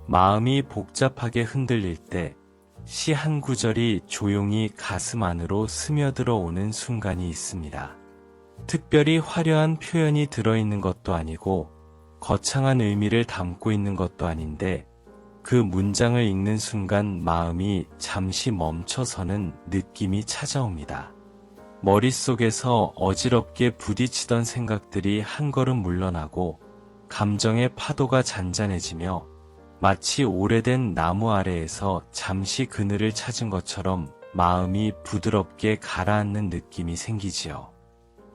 마음이 복잡하게 흔들릴 때 시 한 구절이 조용히 가슴 안으로 스며들어 오는 순간이 있습니다. 특별히 화려한 표현이 들어있는 것도 아니고 거창한 의미를 담고 있는 것도 아닌데 그 문장을 읽는 순간 마음이 잠시 멈춰서는 느낌이 찾아옵니다. 머릿속에서 어지럽게 부딪히던 생각들이 한 걸음 물러나고 감정의 파도가 잔잔해지며 마치 오래된 나무 아래에서 잠시 그늘을 찾은 것처럼 마음이 부드럽게 가라앉는 느낌이 생기지요.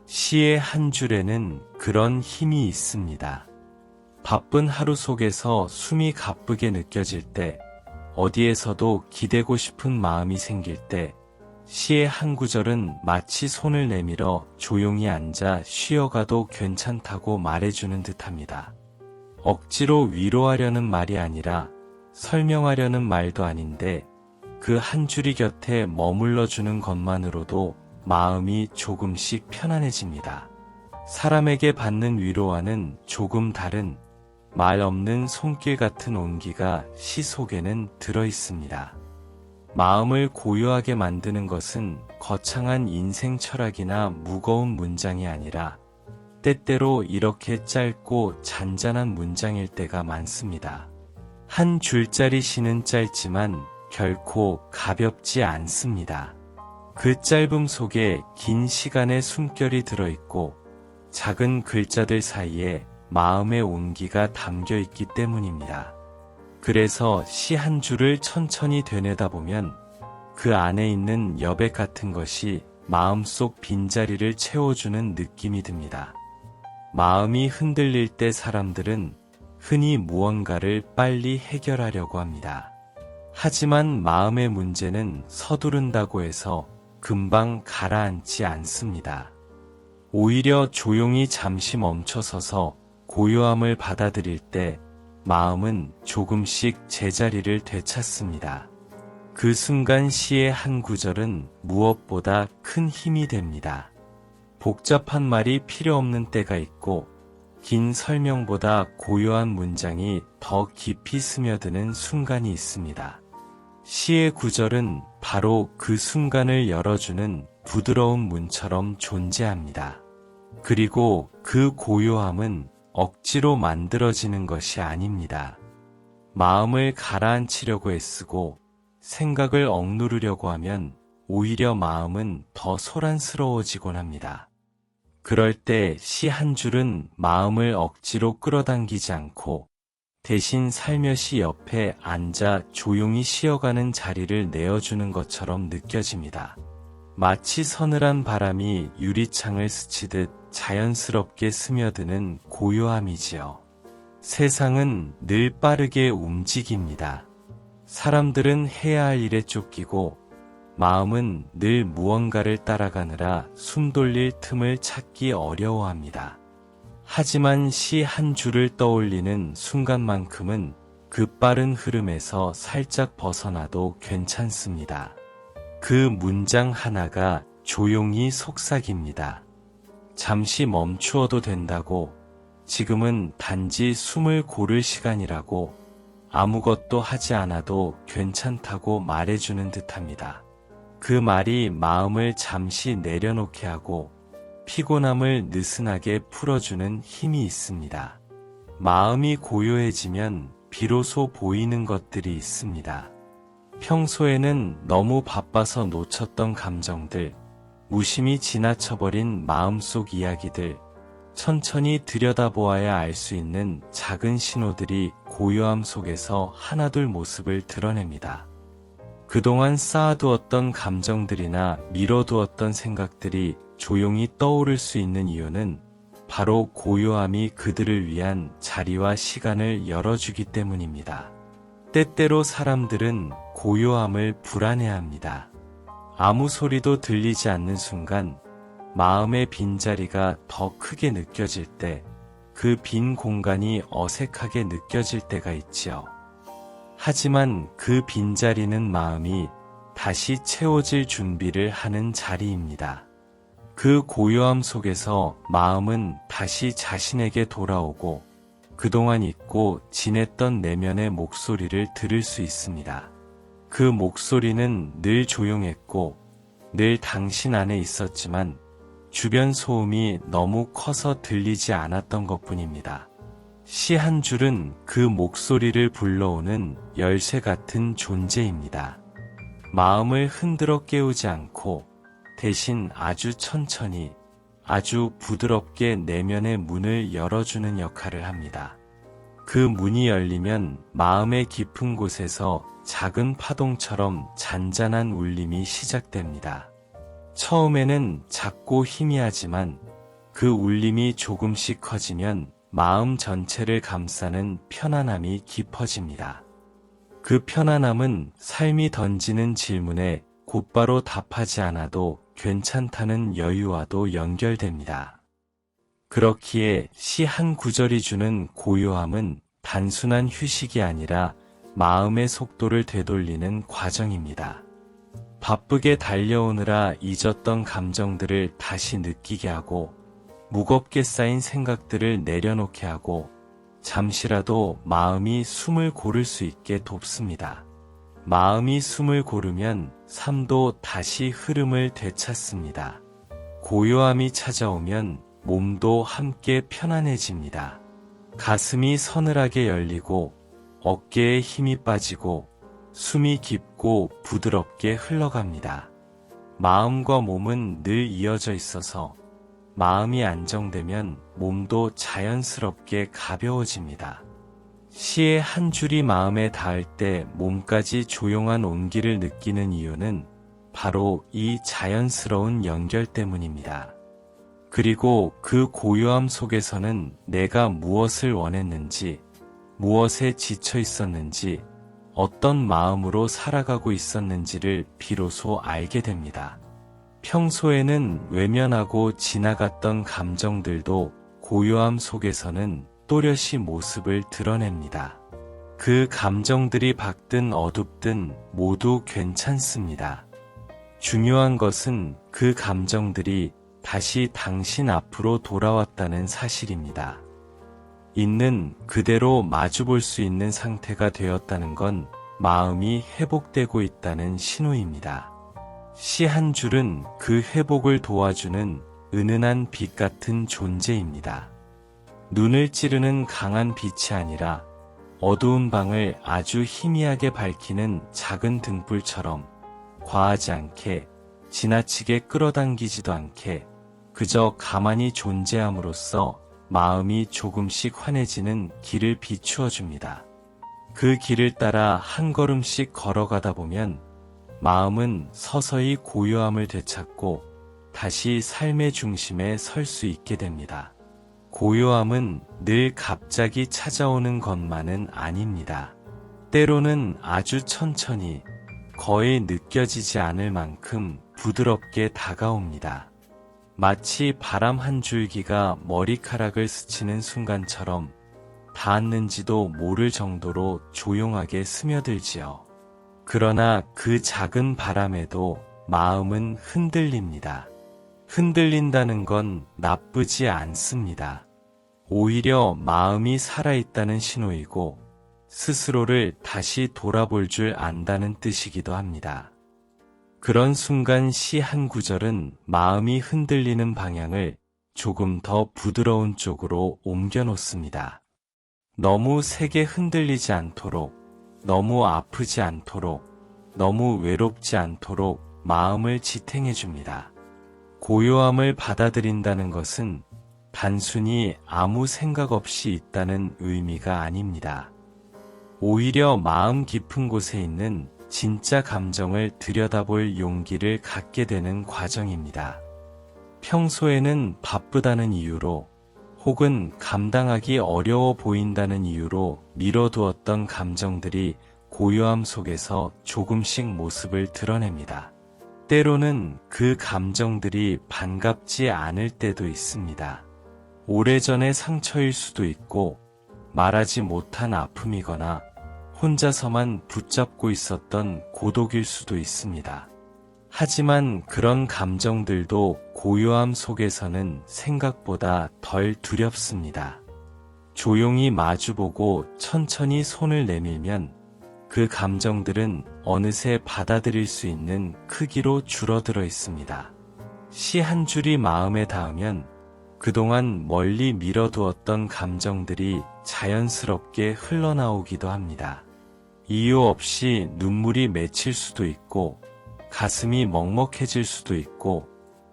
시의 한 줄에는 그런 힘이 있습니다. 바쁜 하루 속에서 숨이 가쁘게 느껴질 때, 어디에서도 기대고 싶은 마음이 생길 때, 시의 한 구절은 마치 손을 내밀어 조용히 앉아 쉬어가도 괜찮다고 말해주는 듯합니다. 억지로 위로하려는 말이 아니라 설명하려는 말도 아닌데 그 한 줄이 곁에 머물러주는 것만으로도 마음이 조금씩 편안해집니다. 사람에게 받는 위로와는 조금 다른 말 없는 손길 같은 온기가 시 속에는 들어있습니다. 마음을 고요하게 만드는 것은 거창한 인생 철학이나 무거운 문장이 아니라 때때로 이렇게 짧고 잔잔한 문장일 때가 많습니다. 한 줄짜리 시는 짧지만 결코 가볍지 않습니다. 그 짧음 속에 긴 시간의 숨결이 들어있고 작은 글자들 사이에 마음의 온기가 담겨있기 때문입니다. 그래서 시 한 줄을 천천히 되뇌다 보면 그 안에 있는 여백 같은 것이 마음속 빈자리를 채워주는 느낌이 듭니다. 마음이 흔들릴 때 사람들은 흔히 무언가를 빨리 해결하려고 합니다. 하지만 마음의 문제는 서두른다고 해서 금방 가라앉지 않습니다. 오히려 조용히 잠시 멈춰서서 고요함을 받아들일 때 마음은 조금씩 제자리를 되찾습니다. 그 순간 시의 한 구절은 무엇보다 큰 힘이 됩니다. 복잡한 말이 필요 없는 때가 있고 긴 설명보다 고요한 문장이 더 깊이 스며드는 순간이 있습니다. 시의 구절은 바로 그 순간을 열어주는 부드러운 문처럼 존재합니다. 그리고 그 고요함은 억지로 만들어지는 것이 아닙니다. 마음을 가라앉히려고 애쓰고 생각을 억누르려고 하면 오히려 마음은 더 소란스러워지곤 합니다. 그럴 때 시 한 줄은 마음을 억지로 끌어당기지 않고 대신 살며시 옆에 앉아 조용히 쉬어가는 자리를 내어주는 것처럼 느껴집니다. 마치 서늘한 바람이 유리창을 스치듯 자연스럽게 스며드는 고요함이지요. 세상은 늘 빠르게 움직입니다. 사람들은 해야 할 일에 쫓기고 마음은 늘 무언가를 따라가느라 숨 돌릴 틈을 찾기 어려워합니다. 하지만 시 한 줄을 떠올리는 순간만큼은 그 빠른 흐름에서 살짝 벗어나도 괜찮습니다. 그 문장 하나가 조용히 속삭입니다. 잠시 멈추어도 된다고, 지금은 단지 숨을 고를 시간이라고, 아무것도 하지 않아도 괜찮다고 말해주는 듯합니다. 그 말이 마음을 잠시 내려놓게 하고 피곤함을 느슨하게 풀어주는 힘이 있습니다. 마음이 고요해지면 비로소 보이는 것들이 있습니다. 평소에는 너무 바빠서 놓쳤던 감정들, 무심히 지나쳐버린 마음속 이야기들, 천천히 들여다보아야 알 수 있는 작은 신호들이 고요함 속에서 하나둘 모습을 드러냅니다. 그동안 쌓아두었던 감정들이나 미뤄두었던 생각들이 조용히 떠오를 수 있는 이유는 바로 고요함이 그들을 위한 자리와 시간을 열어주기 때문입니다. 때때로 사람들은 고요함을 불안해합니다. 아무 소리도 들리지 않는 순간 마음의 빈자리가 더 크게 느껴질 때, 그 빈 공간이 어색하게 느껴질 때가 있지요. 하지만 그 빈자리는 마음이 다시 채워질 준비를 하는 자리입니다. 그 고요함 속에서 마음은 다시 자신에게 돌아오고 그동안 잊고 지냈던 내면의 목소리를 들을 수 있습니다. 그 목소리는 늘 조용했고 늘 당신 안에 있었지만 주변 소음이 너무 커서 들리지 않았던 것뿐입니다. 시 한 줄은 그 목소리를 불러오는 열쇠 같은 존재입니다. 마음을 흔들어 깨우지 않고 대신 아주 천천히, 아주 부드럽게 내면의 문을 열어주는 역할을 합니다. 그 문이 열리면 마음의 깊은 곳에서 작은 파동처럼 잔잔한 울림이 시작됩니다. 처음에는 작고 희미하지만 그 울림이 조금씩 커지면 마음 전체를 감싸는 편안함이 깊어집니다. 그 편안함은 삶이 던지는 질문에 곧바로 답하지 않아도 괜찮다는 여유와도 연결됩니다. 그렇기에 시 한 구절이 주는 고요함은 단순한 휴식이 아니라 마음의 속도를 되돌리는 과정입니다. 바쁘게 달려오느라 잊었던 감정들을 다시 느끼게 하고 무겁게 쌓인 생각들을 내려놓게 하고 잠시라도 마음이 숨을 고를 수 있게 돕습니다. 마음이 숨을 고르면 삶도 다시 흐름을 되찾습니다. 고요함이 찾아오면 몸도 함께 편안해집니다. 가슴이 서늘하게 열리고 어깨에 힘이 빠지고 숨이 깊고 부드럽게 흘러갑니다. 마음과 몸은 늘 이어져 있어서 마음이 안정되면 몸도 자연스럽게 가벼워집니다. 시의 한 줄이 마음에 닿을 때 몸까지 조용한 온기를 느끼는 이유는 바로 이 자연스러운 연결 때문입니다. 그리고 그 고요함 속에서는 내가 무엇을 원했는지, 무엇에 지쳐 있었는지, 어떤 마음으로 살아가고 있었는지를 비로소 알게 됩니다. 평소에는 외면하고 지나갔던 감정들도 고요함 속에서는 또렷이 모습을 드러냅니다. 그 감정들이 밝든 어둡든 모두 괜찮습니다. 중요한 것은 그 감정들이 다시 당신 앞으로 돌아왔다는 사실입니다. 있는 그대로 마주볼 수 있는 상태가 되었다는 건 마음이 회복되고 있다는 신호입니다. 시 한 줄은 그 회복을 도와주는 은은한 빛 같은 존재입니다. 눈을 찌르는 강한 빛이 아니라 어두운 방을 아주 희미하게 밝히는 작은 등불처럼 과하지 않게 지나치게 끌어당기지도 않게 그저 가만히 존재함으로써 마음이 조금씩 환해지는 길을 비추어 줍니다. 그 길을 따라 한 걸음씩 걸어가다 보면 마음은 서서히 고요함을 되찾고 다시 삶의 중심에 설 수 있게 됩니다. 고요함은 늘 갑자기 찾아오는 것만은 아닙니다. 때로는 아주 천천히 거의 느껴지지 않을 만큼 부드럽게 다가옵니다. 마치 바람 한 줄기가 머리카락을 스치는 순간처럼 닿았는지도 모를 정도로 조용하게 스며들지요. 그러나 그 작은 바람에도 마음은 흔들립니다. 흔들린다는 건 나쁘지 않습니다. 오히려 마음이 살아있다는 신호이고 스스로를 다시 돌아볼 줄 안다는 뜻이기도 합니다. 그런 순간 시 한 구절은 마음이 흔들리는 방향을 조금 더 부드러운 쪽으로 옮겨 놓습니다. 너무 세게 흔들리지 않도록, 너무 아프지 않도록, 너무 외롭지 않도록 마음을 지탱해 줍니다. 고요함을 받아들인다는 것은 단순히 아무 생각 없이 있다는 의미가 아닙니다. 오히려 마음 깊은 곳에 있는 진짜 감정을 들여다볼 용기를 갖게 되는 과정입니다. 평소에는 바쁘다는 이유로 혹은 감당하기 어려워 보인다는 이유로 미뤄두었던 감정들이 고요함 속에서 조금씩 모습을 드러냅니다. 때로는 그 감정들이 반갑지 않을 때도 있습니다. 오래전의 상처일 수도 있고 말하지 못한 아픔이거나 혼자서만 붙잡고 있었던 고독일 수도 있습니다. 하지만 그런 감정들도 고요함 속에서는 생각보다 덜 두렵습니다. 조용히 마주보고 천천히 손을 내밀면 그 감정들은 어느새 받아들일 수 있는 크기로 줄어들어 있습니다. 시 한 줄이 마음에 닿으면 그동안 멀리 밀어두었던 감정들이 자연스럽게 흘러나오기도 합니다. 이유 없이 눈물이 맺힐 수도 있고, 가슴이 먹먹해질 수도 있고,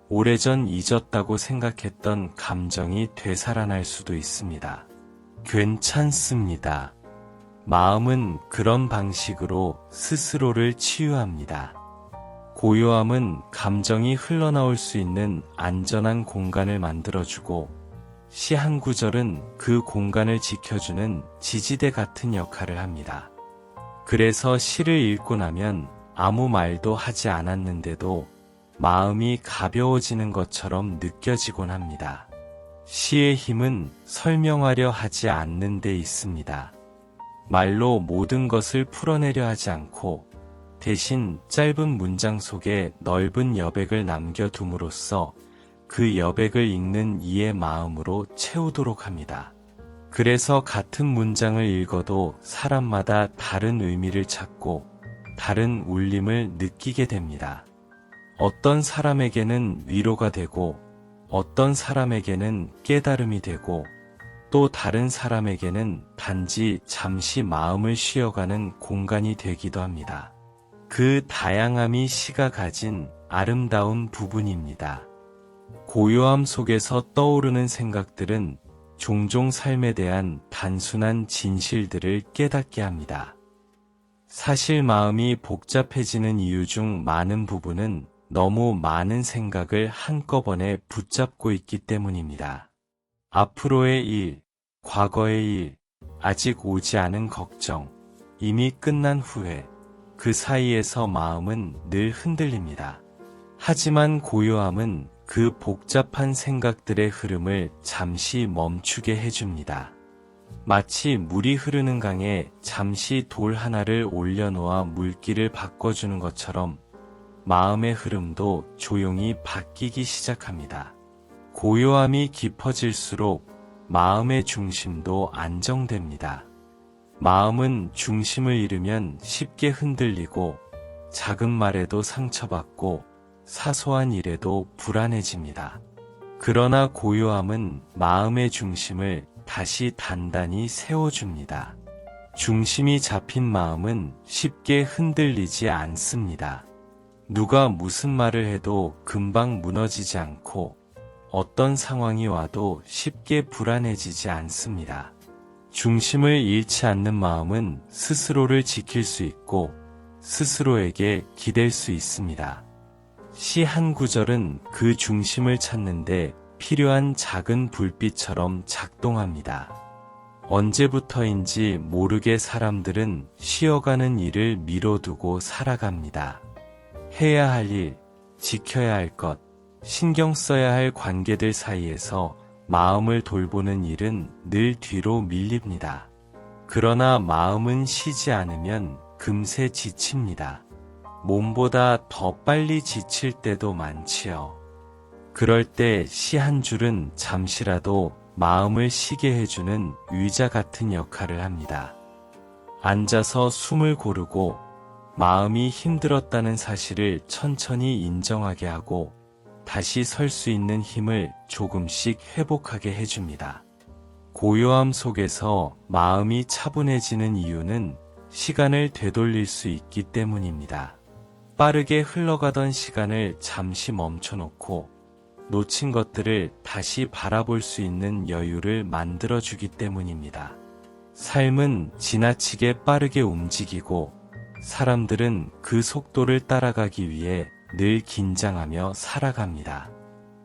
오래전 잊었다고 생각했던 감정이 되살아날 수도 있습니다. 괜찮습니다. 마음은 그런 방식으로 스스로를 치유합니다. 고요함은 감정이 흘러나올 수 있는 안전한 공간을 만들어주고, 시 한 구절은 그 공간을 지켜주는 지지대 같은 역할을 합니다. 그래서 시를 읽고 나면 아무 말도 하지 않았는데도 마음이 가벼워지는 것처럼 느껴지곤 합니다. 시의 힘은 설명하려 하지 않는 데 있습니다. 말로 모든 것을 풀어내려 하지 않고 대신 짧은 문장 속에 넓은 여백을 남겨둠으로써 그 여백을 읽는 이의 마음으로 채우도록 합니다. 그래서 같은 문장을 읽어도 사람마다 다른 의미를 찾고 다른 울림을 느끼게 됩니다. 어떤 사람에게는 위로가 되고 어떤 사람에게는 깨달음이 되고 또 다른 사람에게는 단지 잠시 마음을 쉬어가는 공간이 되기도 합니다. 그 다양함이 시가 가진 아름다운 부분입니다. 고요함 속에서 떠오르는 생각들은 종종 삶에 대한 단순한 진실들을 깨닫게 합니다. 사실 마음이 복잡해지는 이유 중 많은 부분은 너무 많은 생각을 한꺼번에 붙잡고 있기 때문입니다. 앞으로의 일, 과거의 일, 아직 오지 않은 걱정, 이미 끝난 후회, 그 사이에서 마음은 늘 흔들립니다. 하지만 고요함은 그 복잡한 생각들의 흐름을 잠시 멈추게 해줍니다. 마치 물이 흐르는 강에 잠시 돌 하나를 올려놓아 물길을 바꿔주는 것처럼 마음의 흐름도 조용히 바뀌기 시작합니다. 고요함이 깊어질수록 마음의 중심도 안정됩니다. 마음은 중심을 잃으면 쉽게 흔들리고 작은 말에도 상처받고 사소한 일에도 불안해집니다. 그러나 고요함은 마음의 중심을 다시 단단히 세워줍니다. 중심이 잡힌 마음은 쉽게 흔들리지 않습니다. 누가 무슨 말을 해도 금방 무너지지 않고 어떤 상황이 와도 쉽게 불안해지지 않습니다. 중심을 잃지 않는 마음은 스스로를 지킬 수 있고 스스로에게 기댈 수 있습니다. 시 한 구절은 그 중심을 찾는데 필요한 작은 불빛처럼 작동합니다. 언제부터인지 모르게 사람들은 쉬어가는 일을 미뤄두고 살아갑니다. 해야 할 일, 지켜야 할 것, 신경 써야 할 관계들 사이에서 마음을 돌보는 일은 늘 뒤로 밀립니다. 그러나 마음은 쉬지 않으면 금세 지칩니다. 몸보다 더 빨리 지칠 때도 많지요. 그럴 때 시 한 줄은 잠시라도 마음을 쉬게 해주는 의자 같은 역할을 합니다. 앉아서 숨을 고르고 마음이 힘들었다는 사실을 천천히 인정하게 하고 다시 설 수 있는 힘을 조금씩 회복하게 해줍니다. 고요함 속에서 마음이 차분해지는 이유는 시간을 되돌릴 수 있기 때문입니다. 빠르게 흘러가던 시간을 잠시 멈춰놓고 놓친 것들을 다시 바라볼 수 있는 여유를 만들어주기 때문입니다. 삶은 지나치게 빠르게 움직이고 사람들은 그 속도를 따라가기 위해 늘 긴장하며 살아갑니다.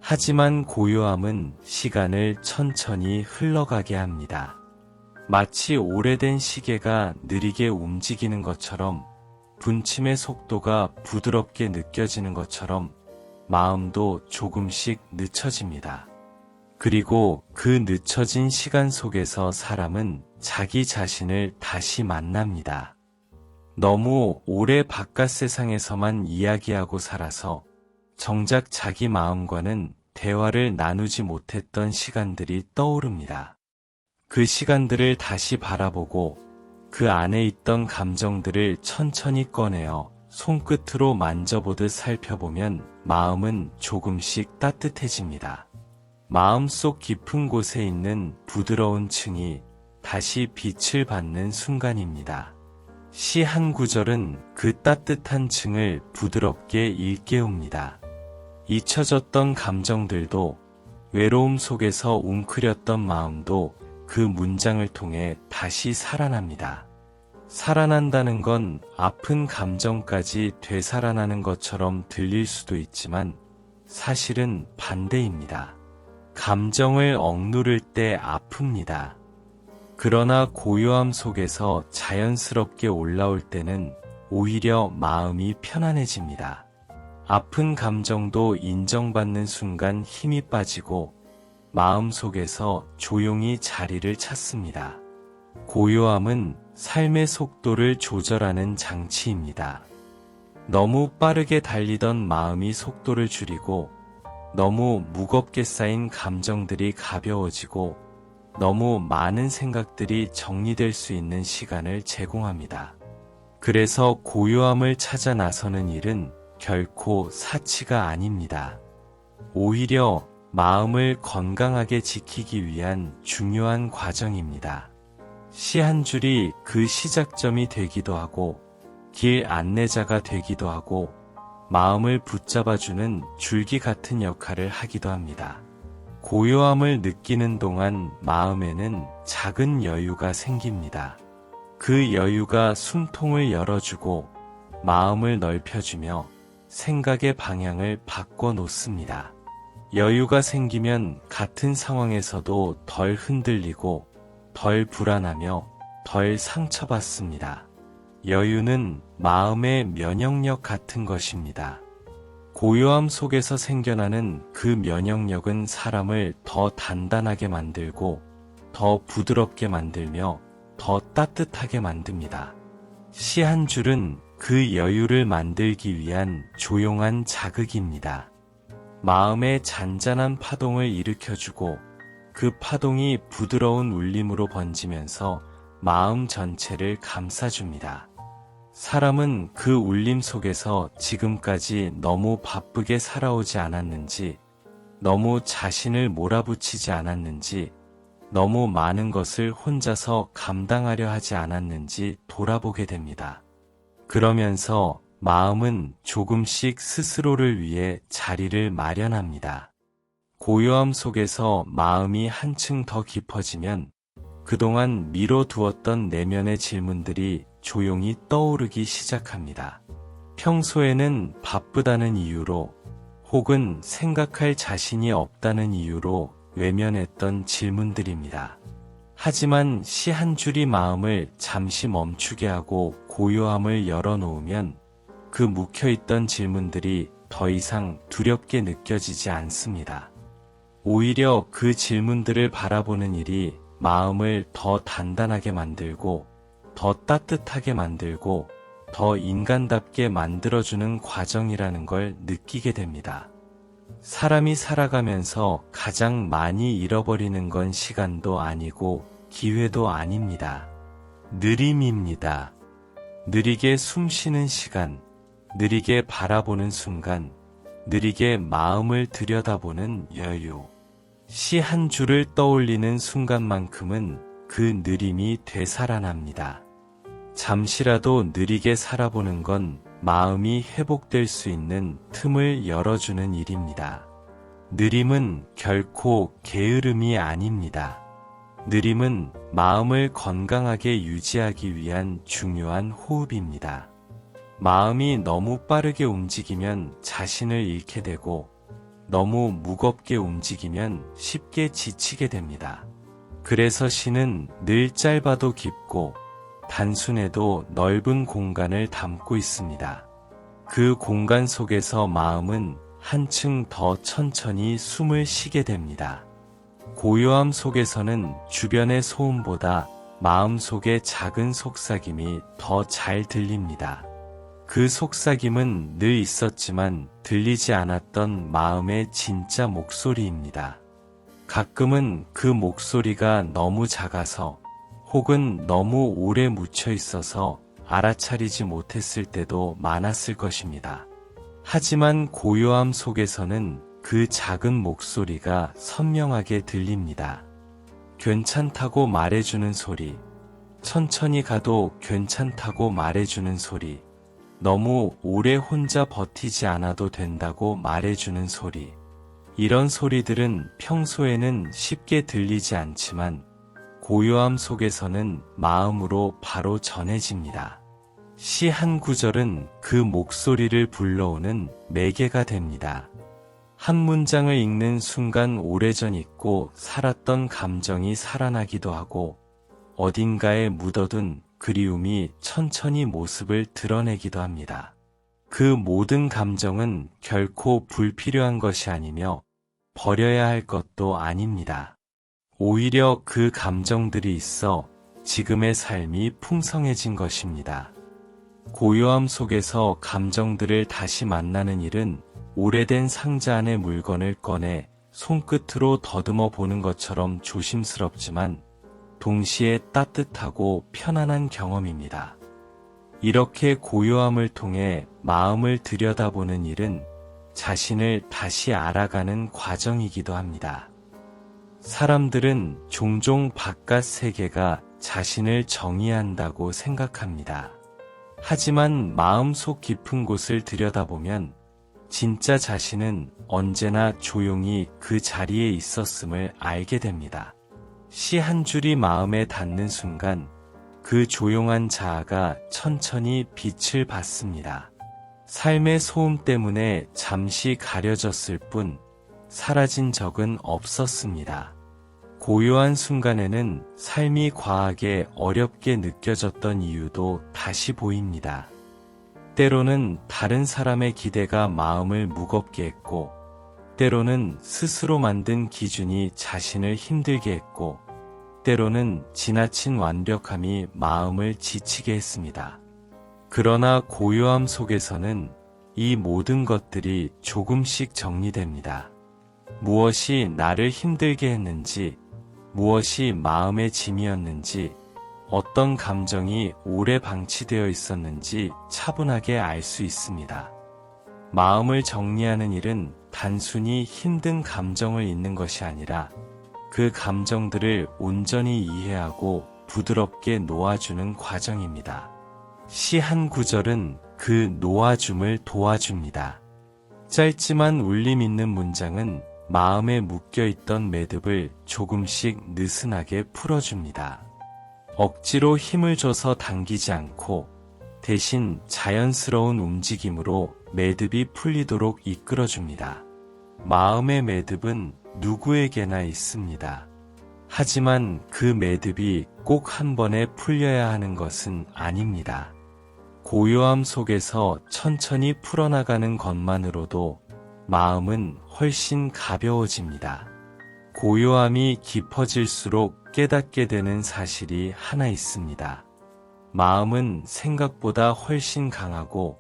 하지만 고요함은 시간을 천천히 흘러가게 합니다. 마치 오래된 시계가 느리게 움직이는 것처럼 분침의 속도가 부드럽게 느껴지는 것처럼 마음도 조금씩 늦춰집니다. 그리고 그 늦춰진 시간 속에서 사람은 자기 자신을 다시 만납니다. 너무 오래 바깥 세상에서만 이야기하고 살아서 정작 자기 마음과는 대화를 나누지 못했던 시간들이 떠오릅니다. 그 시간들을 다시 바라보고 그 안에 있던 감정들을 천천히 꺼내어 손끝으로 만져보듯 살펴보면 마음은 조금씩 따뜻해집니다. 마음속 깊은 곳에 있는 부드러운 층이 다시 빛을 받는 순간입니다. 시 한 구절은 그 따뜻한 층을 부드럽게 일깨웁니다. 잊혀졌던 감정들도 외로움 속에서 웅크렸던 마음도 그 문장을 통해 다시 살아납니다. 살아난다는 건 아픈 감정까지 되살아나는 것처럼 들릴 수도 있지만 사실은 반대입니다. 감정을 억누를 때 아픕니다. 그러나 고요함 속에서 자연스럽게 올라올 때는 오히려 마음이 편안해집니다. 아픈 감정도 인정받는 순간 힘이 빠지고 마음 속에서 조용히 자리를 찾습니다. 고요함은 삶의 속도를 조절하는 장치입니다. 너무 빠르게 달리던 마음이 속도를 줄이고 너무 무겁게 쌓인 감정들이 가벼워지고 너무 많은 생각들이 정리될 수 있는 시간을 제공합니다. 그래서 고요함을 찾아 나서는 일은 결코 사치가 아닙니다. 오히려 마음을 건강하게 지키기 위한 중요한 과정입니다. 시 한 줄이 그 시작점이 되기도 하고 길 안내자가 되기도 하고 마음을 붙잡아주는 줄기 같은 역할을 하기도 합니다. 고요함을 느끼는 동안 마음에는 작은 여유가 생깁니다. 그 여유가 숨통을 열어주고 마음을 넓혀주며 생각의 방향을 바꿔 놓습니다. 여유가 생기면 같은 상황에서도 덜 흔들리고 덜 불안하며 덜 상처받습니다. 여유는 마음의 면역력 같은 것입니다. 고요함 속에서 생겨나는 그 면역력은 사람을 더 단단하게 만들고 더 부드럽게 만들며 더 따뜻하게 만듭니다. 시 한 줄은 그 여유를 만들기 위한 조용한 자극입니다. 마음의 잔잔한 파동을 일으켜주고 그 파동이 부드러운 울림으로 번지면서 마음 전체를 감싸줍니다. 사람은 그 울림 속에서 지금까지 너무 바쁘게 살아오지 않았는지, 너무 자신을 몰아붙이지 않았는지, 너무 많은 것을 혼자서 감당하려 하지 않았는지 돌아보게 됩니다. 그러면서 마음은 조금씩 스스로를 위해 자리를 마련합니다. 고요함 속에서 마음이 한층 더 깊어지면 그동안 미뤄두었던 내면의 질문들이 조용히 떠오르기 시작합니다. 평소에는 바쁘다는 이유로 혹은 생각할 자신이 없다는 이유로 외면했던 질문들입니다. 하지만 시 한 줄이 마음을 잠시 멈추게 하고 고요함을 열어놓으면 그 묵혀있던 질문들이 더 이상 두렵게 느껴지지 않습니다. 오히려 그 질문들을 바라보는 일이 마음을 더 단단하게 만들고 더 따뜻하게 만들고 더 인간답게 만들어주는 과정이라는 걸 느끼게 됩니다. 사람이 살아가면서 가장 많이 잃어버리는 건 시간도 아니고 기회도 아닙니다. 느림입니다. 느리게 숨 쉬는 시간, 느리게 바라보는 순간, 느리게 마음을 들여다보는 여유. 시 한 줄을 떠올리는 순간만큼은 그 느림이 되살아납니다. 잠시라도 느리게 살아보는 건 마음이 회복될 수 있는 틈을 열어주는 일입니다. 느림은 결코 게으름이 아닙니다. 느림은 마음을 건강하게 유지하기 위한 중요한 호흡입니다. 마음이 너무 빠르게 움직이면 자신을 잃게 되고 너무 무겁게 움직이면 쉽게 지치게 됩니다. 그래서 시는 늘 짧아도 깊고 단순해도 넓은 공간을 담고 있습니다. 그 공간 속에서 마음은 한층 더 천천히 숨을 쉬게 됩니다. 고요함 속에서는 주변의 소음보다 마음속의 작은 속삭임이 더 잘 들립니다. 그 속삭임은 늘 있었지만 들리지 않았던 마음의 진짜 목소리입니다. 가끔은 그 목소리가 너무 작아서 혹은 너무 오래 묻혀 있어서 알아차리지 못했을 때도 많았을 것입니다. 하지만 고요함 속에서는 그 작은 목소리가 선명하게 들립니다. 괜찮다고 말해주는 소리, 천천히 가도 괜찮다고 말해주는 소리, 너무 오래 혼자 버티지 않아도 된다고 말해주는 소리. 이런 소리들은 평소에는 쉽게 들리지 않지만 고요함 속에서는 마음으로 바로 전해집니다. 시 한 구절은 그 목소리를 불러오는 매개가 됩니다. 한 문장을 읽는 순간 오래전 잊고 살았던 감정이 살아나기도 하고 어딘가에 묻어둔 그리움이 천천히 모습을 드러내기도 합니다. 그 모든 감정은 결코 불필요한 것이 아니며 버려야 할 것도 아닙니다. 오히려 그 감정들이 있어 지금의 삶이 풍성해진 것입니다. 고요함 속에서 감정들을 다시 만나는 일은 오래된 상자 안의 물건을 꺼내 손끝으로 더듬어 보는 것처럼 조심스럽지만 동시에 따뜻하고 편안한 경험입니다. 이렇게 고요함을 통해 마음을 들여다보는 일은 자신을 다시 알아가는 과정이기도 합니다. 사람들은 종종 바깥 세계가 자신을 정의한다고 생각합니다. 하지만 마음속 깊은 곳을 들여다보면 진짜 자신은 언제나 조용히 그 자리에 있었음을 알게 됩니다. 시 한 줄이 마음에 닿는 순간 그 조용한 자아가 천천히 빛을 받습니다. 삶의 소음 때문에 잠시 가려졌을 뿐 사라진 적은 없었습니다. 고요한 순간에는 삶이 과하게 어렵게 느껴졌던 이유도 다시 보입니다. 때로는 다른 사람의 기대가 마음을 무겁게 했고, 때로는 스스로 만든 기준이 자신을 힘들게 했고, 때로는 지나친 완벽함이 마음을 지치게 했습니다. 그러나 고요함 속에서는 이 모든 것들이 조금씩 정리됩니다. 무엇이 나를 힘들게 했는지, 무엇이 마음의 짐이었는지, 어떤 감정이 오래 방치되어 있었는지 차분하게 알 수 있습니다. 마음을 정리하는 일은 단순히 힘든 감정을 잊는 것이 아니라 그 감정들을 온전히 이해하고 부드럽게 놓아주는 과정입니다. 시 한 구절은 그 놓아줌을 도와줍니다. 짧지만 울림 있는 문장은 마음에 묶여있던 매듭을 조금씩 느슨하게 풀어줍니다. 억지로 힘을 줘서 당기지 않고 대신 자연스러운 움직임으로 매듭이 풀리도록 이끌어줍니다. 마음의 매듭은 누구에게나 있습니다. 하지만 그 매듭이 꼭 한 번에 풀려야 하는 것은 아닙니다. 고요함 속에서 천천히 풀어나가는 것만으로도 마음은 훨씬 가벼워집니다. 고요함이 깊어질수록 깨닫게 되는 사실이 하나 있습니다. 마음은 생각보다 훨씬 강하고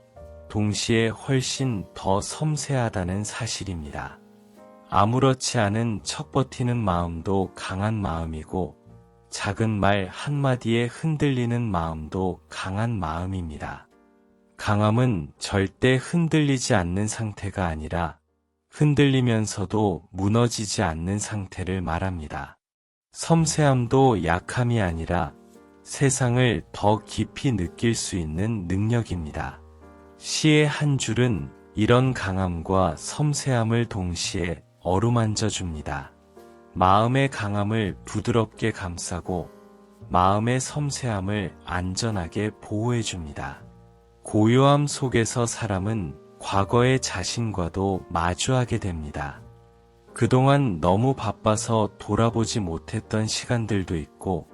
동시에 훨씬 더 섬세하다는 사실입니다. 아무렇지 않은 척 버티는 마음도 강한 마음이고 작은 말 한마디에 흔들리는 마음도 강한 마음입니다. 강함은 절대 흔들리지 않는 상태가 아니라 흔들리면서도 무너지지 않는 상태를 말합니다. 섬세함도 약함이 아니라 세상을 더 깊이 느낄 수 있는 능력입니다. 시의 한 줄은 이런 강함과 섬세함을 동시에 어루만져 줍니다. 마음의 강함을 부드럽게 감싸고 마음의 섬세함을 안전하게 보호해 줍니다. 고요함 속에서 사람은 과거의 자신과도 마주하게 됩니다. 그동안 너무 바빠서 돌아보지 못했던 시간들도 있고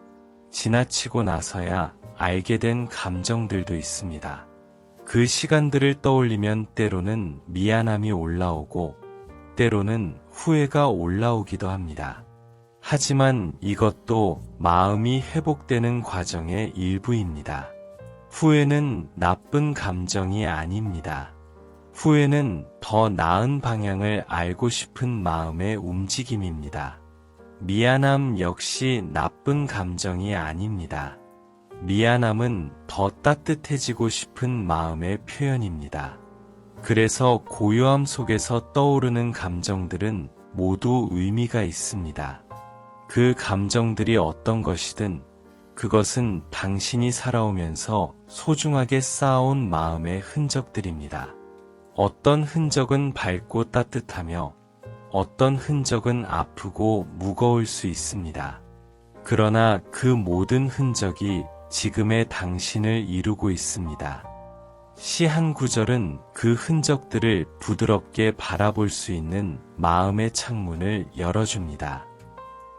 지나치고 나서야 알게 된 감정들도 있습니다. 그 시간들을 떠올리면 때로는 미안함이 올라오고 때로는 후회가 올라오기도 합니다. 하지만 이것도 마음이 회복되는 과정의 일부입니다. 후회는 나쁜 감정이 아닙니다. 후회는 더 나은 방향을 알고 싶은 마음의 움직임입니다. 미안함 역시 나쁜 감정이 아닙니다. 미안함은 더 따뜻해지고 싶은 마음의 표현입니다. 그래서 고요함 속에서 떠오르는 감정들은 모두 의미가 있습니다. 그 감정들이 어떤 것이든 그것은 당신이 살아오면서 소중하게 쌓아온 마음의 흔적들입니다. 어떤 흔적은 밝고 따뜻하며 어떤 흔적은 아프고 무거울 수 있습니다. 그러나 그 모든 흔적이 지금의 당신을 이루고 있습니다. 시 한 구절은 그 흔적들을 부드럽게 바라볼 수 있는 마음의 창문을 열어줍니다.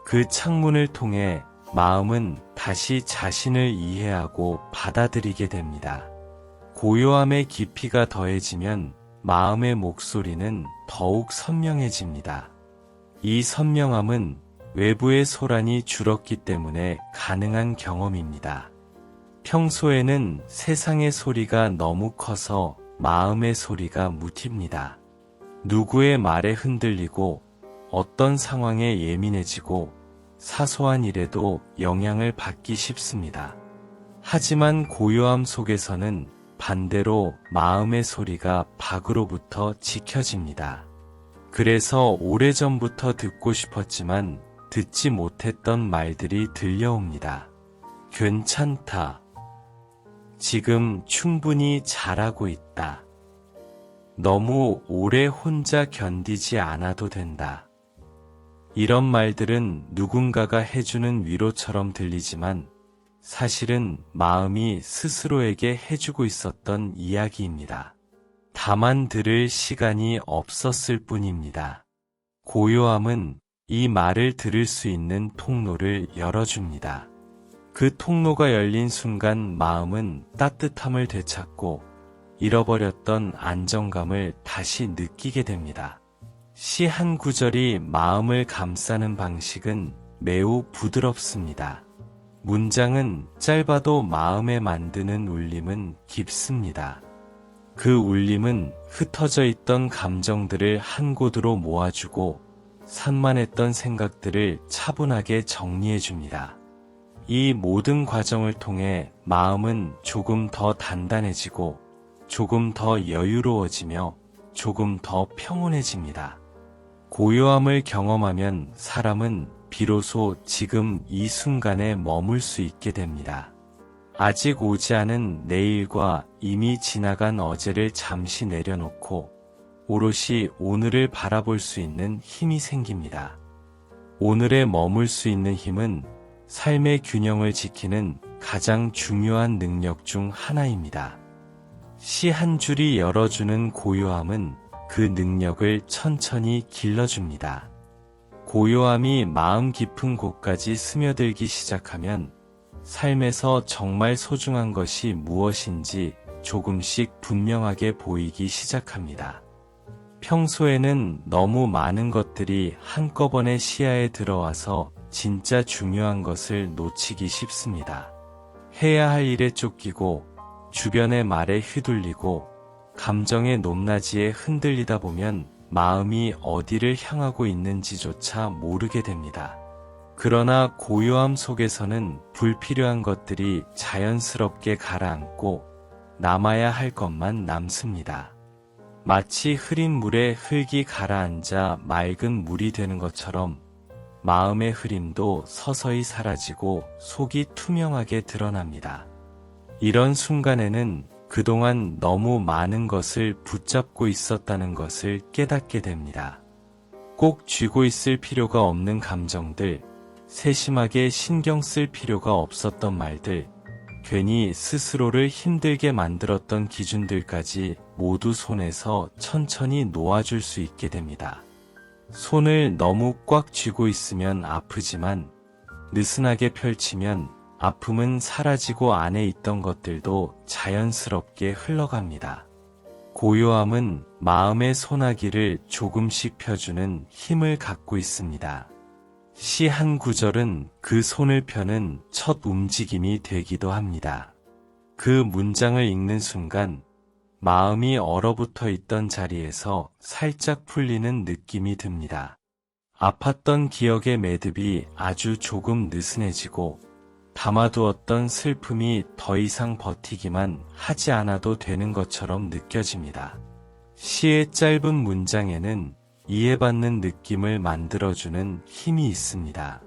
그 창문을 통해 마음은 다시 자신을 이해하고 받아들이게 됩니다. 고요함의 깊이가 더해지면 마음의 목소리는 더욱 선명해집니다. 이 선명함은 외부의 소란이 줄었기 때문에 가능한 경험입니다. 평소에는 세상의 소리가 너무 커서 마음의 소리가 묻힙니다. 누구의 말에 흔들리고 어떤 상황에 예민해지고 사소한 일에도 영향을 받기 쉽습니다. 하지만 고요함 속에서는 반대로 마음의 소리가 밖으로부터 지켜집니다. 그래서 오래전부터 듣고 싶었지만 듣지 못했던 말들이 들려옵니다. 괜찮다. 지금 충분히 잘하고 있다. 너무 오래 혼자 견디지 않아도 된다. 이런 말들은 누군가가 해주는 위로처럼 들리지만 사실은 마음이 스스로에게 해주고 있었던 이야기입니다. 다만 들을 시간이 없었을 뿐입니다. 고요함은 이 말을 들을 수 있는 통로를 열어줍니다. 그 통로가 열린 순간 마음은 따뜻함을 되찾고 잃어버렸던 안정감을 다시 느끼게 됩니다. 시 한 구절이 마음을 감싸는 방식은 매우 부드럽습니다. 문장은 짧아도 마음에 만드는 울림은 깊습니다. 그 울림은 흩어져 있던 감정들을 한 곳으로 모아주고 산만했던 생각들을 차분하게 정리해줍니다. 이 모든 과정을 통해 마음은 조금 더 단단해지고 조금 더 여유로워지며 조금 더 평온해집니다. 고요함을 경험하면 사람은 비로소 지금 이 순간에 머물 수 있게 됩니다. 아직 오지 않은 내일과 이미 지나간 어제를 잠시 내려놓고 오롯이 오늘을 바라볼 수 있는 힘이 생깁니다. 오늘에 머물 수 있는 힘은 삶의 균형을 지키는 가장 중요한 능력 중 하나입니다. 시 한 줄이 열어주는 고요함은 그 능력을 천천히 길러줍니다. 고요함이 마음 깊은 곳까지 스며들기 시작하면 삶에서 정말 소중한 것이 무엇인지 조금씩 분명하게 보이기 시작합니다. 평소에는 너무 많은 것들이 한꺼번에 시야에 들어와서 진짜 중요한 것을 놓치기 쉽습니다. 해야 할 일에 쫓기고 주변의 말에 휘둘리고 감정의 높낮이에 흔들리다 보면 마음이 어디를 향하고 있는지조차 모르게 됩니다. 그러나 고요함 속에서는 불필요한 것들이 자연스럽게 가라앉고 남아야 할 것만 남습니다. 마치 흐린 물에 흙이 가라앉아 맑은 물이 되는 것처럼 마음의 흐림도 서서히 사라지고 속이 투명하게 드러납니다. 이런 순간에는 그동안 너무 많은 것을 붙잡고 있었다는 것을 깨닫게 됩니다. 꼭 쥐고 있을 필요가 없는 감정들, 세심하게 신경 쓸 필요가 없었던 말들, 괜히 스스로를 힘들게 만들었던 기준들까지 모두 손에서 천천히 놓아줄 수 있게 됩니다. 손을 너무 꽉 쥐고 있으면 아프지만 느슨하게 펼치면 아픔은 사라지고 안에 있던 것들도 자연스럽게 흘러갑니다. 고요함은 마음의 소나기를 조금씩 펴주는 힘을 갖고 있습니다. 시 한 구절은 그 손을 펴는 첫 움직임이 되기도 합니다. 그 문장을 읽는 순간 마음이 얼어붙어 있던 자리에서 살짝 풀리는 느낌이 듭니다. 아팠던 기억의 매듭이 아주 조금 느슨해지고 담아두었던 슬픔이 더 이상 버티기만 하지 않아도 되는 것처럼 느껴집니다. 시의 짧은 문장에는 이해받는 느낌을 만들어주는 힘이 있습니다.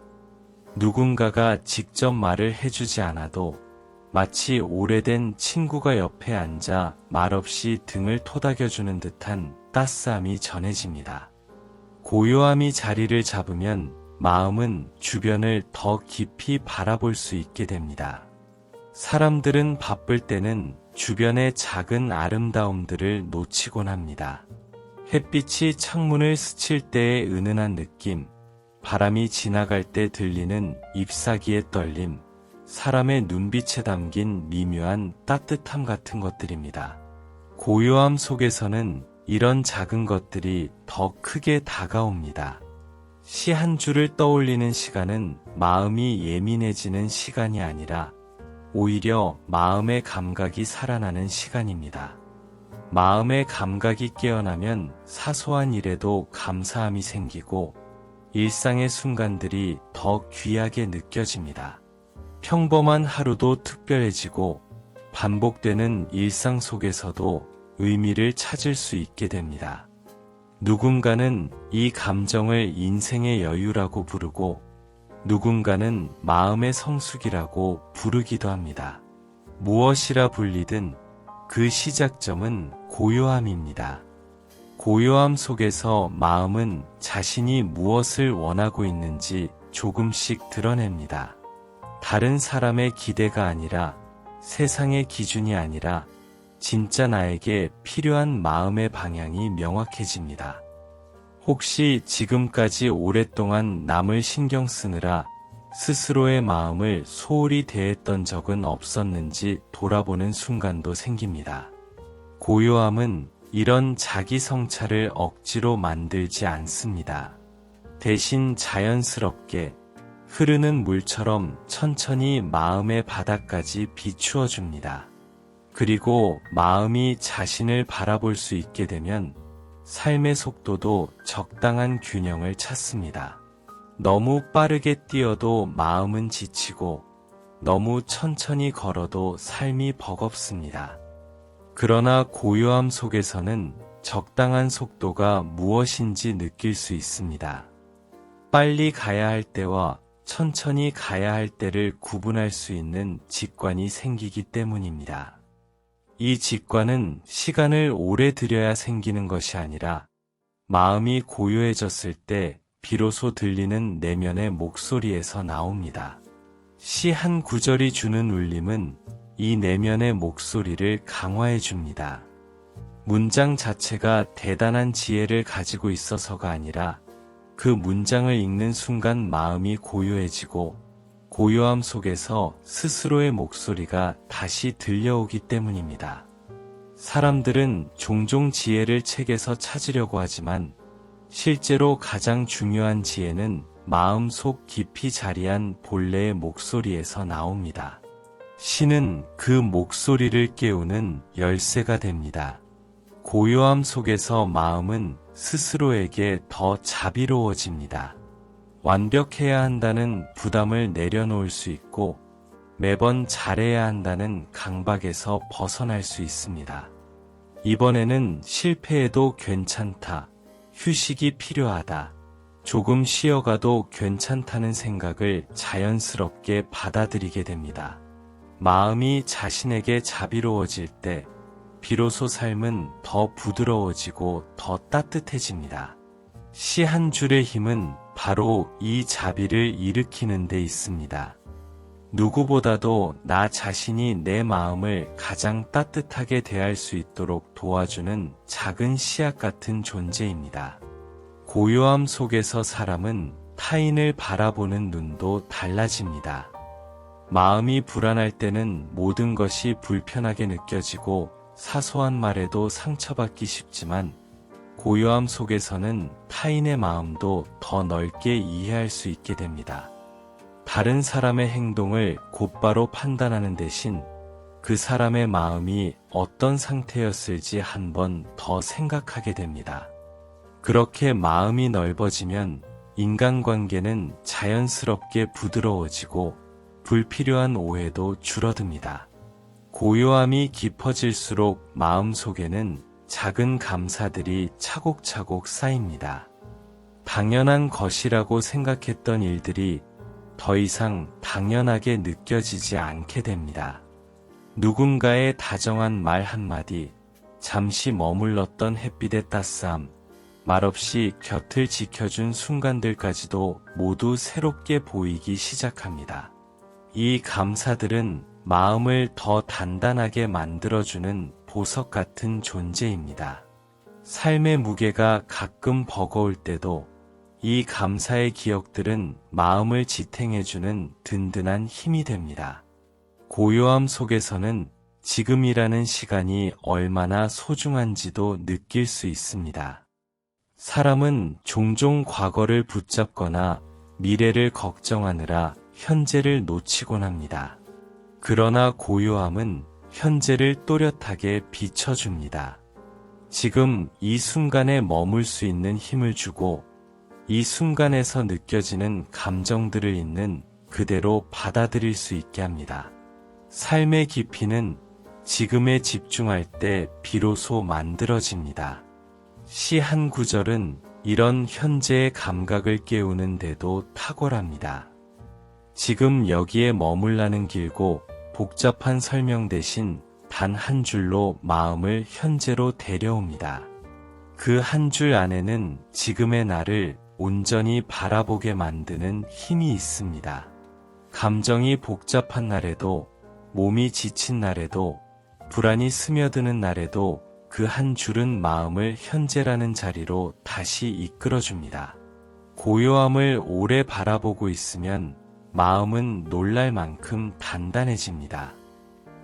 누군가가 직접 말을 해주지 않아도 마치 오래된 친구가 옆에 앉아 말없이 등을 토닥여주는 듯한 따스함이 전해집니다. 고요함이 자리를 잡으면 마음은 주변을 더 깊이 바라볼 수 있게 됩니다. 사람들은 바쁠 때는 주변의 작은 아름다움들을 놓치곤 합니다. 햇빛이 창문을 스칠 때의 은은한 느낌, 바람이 지나갈 때 들리는 잎사귀의 떨림, 사람의 눈빛에 담긴 미묘한 따뜻함 같은 것들입니다. 고요함 속에서는 이런 작은 것들이 더 크게 다가옵니다. 시 한 줄을 떠올리는 시간은 마음이 예민해지는 시간이 아니라 오히려 마음의 감각이 살아나는 시간입니다. 마음의 감각이 깨어나면 사소한 일에도 감사함이 생기고 일상의 순간들이 더 귀하게 느껴집니다. 평범한 하루도 특별해지고 반복되는 일상 속에서도 의미를 찾을 수 있게 됩니다. 누군가는 이 감정을 인생의 여유라고 부르고 누군가는 마음의 성숙이라고 부르기도 합니다. 무엇이라 불리든 그 시작점은 고요함입니다. 고요함 속에서 마음은 자신이 무엇을 원하고 있는지 조금씩 드러냅니다. 다른 사람의 기대가 아니라 세상의 기준이 아니라 진짜 나에게 필요한 마음의 방향이 명확해집니다. 혹시 지금까지 오랫동안 남을 신경 쓰느라 스스로의 마음을 소홀히 대했던 적은 없었는지 돌아보는 순간도 생깁니다. 고요함은 이런 자기 성찰을 억지로 만들지 않습니다. 대신 자연스럽게 흐르는 물처럼 천천히 마음의 바닥까지 비추어 줍니다. 그리고 마음이 자신을 바라볼 수 있게 되면 삶의 속도도 적당한 균형을 찾습니다. 너무 빠르게 뛰어도 마음은 지치고 너무 천천히 걸어도 삶이 버겁습니다. 그러나 고요함 속에서는 적당한 속도가 무엇인지 느낄 수 있습니다. 빨리 가야 할 때와 천천히 가야 할 때를 구분할 수 있는 직관이 생기기 때문입니다. 이 직관은 시간을 오래 들여야 생기는 것이 아니라 마음이 고요해졌을 때 비로소 들리는 내면의 목소리에서 나옵니다. 시 한 구절이 주는 울림은 이 내면의 목소리를 강화해 줍니다. 문장 자체가 대단한 지혜를 가지고 있어서가 아니라 그 문장을 읽는 순간 마음이 고요해지고 고요함 속에서 스스로의 목소리가 다시 들려오기 때문입니다. 사람들은 종종 지혜를 책에서 찾으려고 하지만 실제로 가장 중요한 지혜는 마음속 깊이 자리한 본래의 목소리에서 나옵니다. 시는 그 목소리를 깨우는 열쇠가 됩니다. 고요함 속에서 마음은 스스로에게 더 자비로워집니다. 완벽해야 한다는 부담을 내려놓을 수 있고 매번 잘해야 한다는 강박에서 벗어날 수 있습니다. 이번에는 실패해도 괜찮다, 휴식이 필요하다, 조금 쉬어가도 괜찮다는 생각을 자연스럽게 받아들이게 됩니다. 마음이 자신에게 자비로워질 때 비로소 삶은 더 부드러워지고 더 따뜻해집니다. 시 한 줄의 힘은 바로 이 자비를 일으키는 데 있습니다. 누구보다도 나 자신이 내 마음을 가장 따뜻하게 대할 수 있도록 도와주는 작은 씨앗 같은 존재입니다. 고요함 속에서 사람은 타인을 바라보는 눈도 달라집니다. 마음이 불안할 때는 모든 것이 불편하게 느껴지고 사소한 말에도 상처받기 쉽지만 고요함 속에서는 타인의 마음도 더 넓게 이해할 수 있게 됩니다. 다른 사람의 행동을 곧바로 판단하는 대신 그 사람의 마음이 어떤 상태였을지 한 번 더 생각하게 됩니다. 그렇게 마음이 넓어지면 인간관계는 자연스럽게 부드러워지고 불필요한 오해도 줄어듭니다. 고요함이 깊어질수록 마음속에는 작은 감사들이 차곡차곡 쌓입니다. 당연한 것이라고 생각했던 일들이 더 이상 당연하게 느껴지지 않게 됩니다. 누군가의 다정한 말 한마디, 잠시 머물렀던 햇빛의 따스함, 말없이 곁을 지켜준 순간들까지도 모두 새롭게 보이기 시작합니다. 이 감사들은 마음을 더 단단하게 만들어주는 보석 같은 존재입니다. 삶의 무게가 가끔 버거울 때도 이 감사의 기억들은 마음을 지탱해주는 든든한 힘이 됩니다. 고요함 속에서는 지금이라는 시간이 얼마나 소중한지도 느낄 수 있습니다. 사람은 종종 과거를 붙잡거나 미래를 걱정하느라 현재를 놓치곤 합니다. 그러나 고요함은 현재를 또렷하게 비춰줍니다. 지금 이 순간에 머물 수 있는 힘을 주고 이 순간에서 느껴지는 감정들을 있는 그대로 받아들일 수 있게 합니다. 삶의 깊이는 지금에 집중할 때 비로소 만들어집니다. 시 한 구절은 이런 현재의 감각을 깨우는데도 탁월합니다. 지금 여기에 머물라는 길고 복잡한 설명 대신 단 한 줄로 마음을 현재로 데려옵니다. 그 한 줄 안에는 지금의 나를 온전히 바라보게 만드는 힘이 있습니다. 감정이 복잡한 날에도, 몸이 지친 날에도, 불안이 스며드는 날에도 그 한 줄은 마음을 현재라는 자리로 다시 이끌어줍니다. 고요함을 오래 바라보고 있으면 마음은 놀랄 만큼 단단해집니다.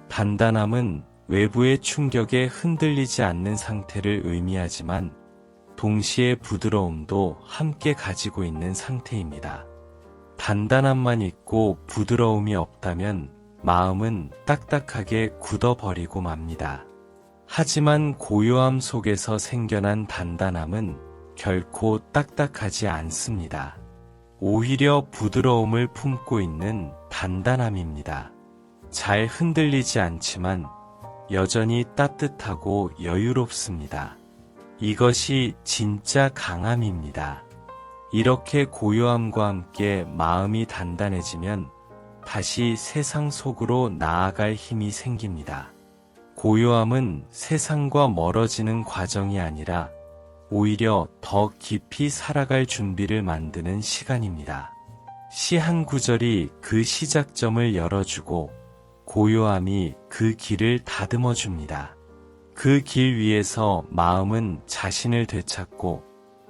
단단함은 외부의 충격에 흔들리지 않는 상태를 의미하지만 동시에 부드러움도 함께 가지고 있는 상태입니다. 단단함만 있고 부드러움이 없다면 마음은 딱딱하게 굳어버리고 맙니다. 하지만 고요함 속에서 생겨난 단단함은 결코 딱딱하지 않습니다. 오히려 부드러움을 품고 있는 단단함입니다. 잘 흔들리지 않지만 여전히 따뜻하고 여유롭습니다. 이것이 진짜 강함입니다. 이렇게 고요함과 함께 마음이 단단해지면 다시 세상 속으로 나아갈 힘이 생깁니다. 고요함은 세상과 멀어지는 과정이 아니라 오히려 더 깊이 살아갈 준비를 만드는 시간입니다. 시 한 구절이 그 시작점을 열어주고 고요함이 그 길을 다듬어 줍니다. 그 길 위에서 마음은 자신을 되찾고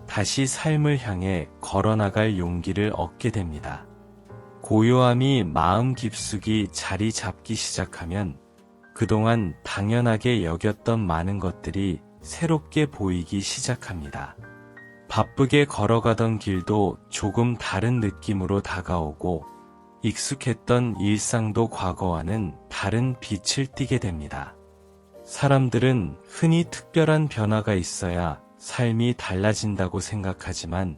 다시 삶을 향해 걸어나갈 용기를 얻게 됩니다. 고요함이 마음 깊숙이 자리 잡기 시작하면 그동안 당연하게 여겼던 많은 것들이 새롭게 보이기 시작합니다. 바쁘게 걸어가던 길도 조금 다른 느낌으로 다가오고 익숙했던 일상도 과거와는 다른 빛을 띠게 됩니다. 사람들은 흔히 특별한 변화가 있어야 삶이 달라진다고 생각하지만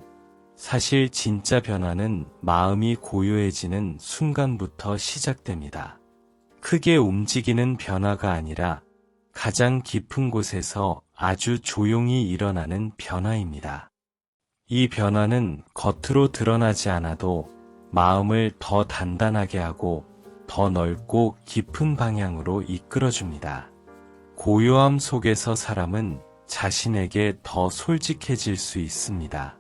사실 진짜 변화는 마음이 고요해지는 순간부터 시작됩니다. 크게 움직이는 변화가 아니라 가장 깊은 곳에서 아주 조용히 일어나는 변화입니다. 이 변화는 겉으로 드러나지 않아도 마음을 더 단단하게 하고 더 넓고 깊은 방향으로 이끌어줍니다. 고요함 속에서 사람은 자신에게 더 솔직해질 수 있습니다.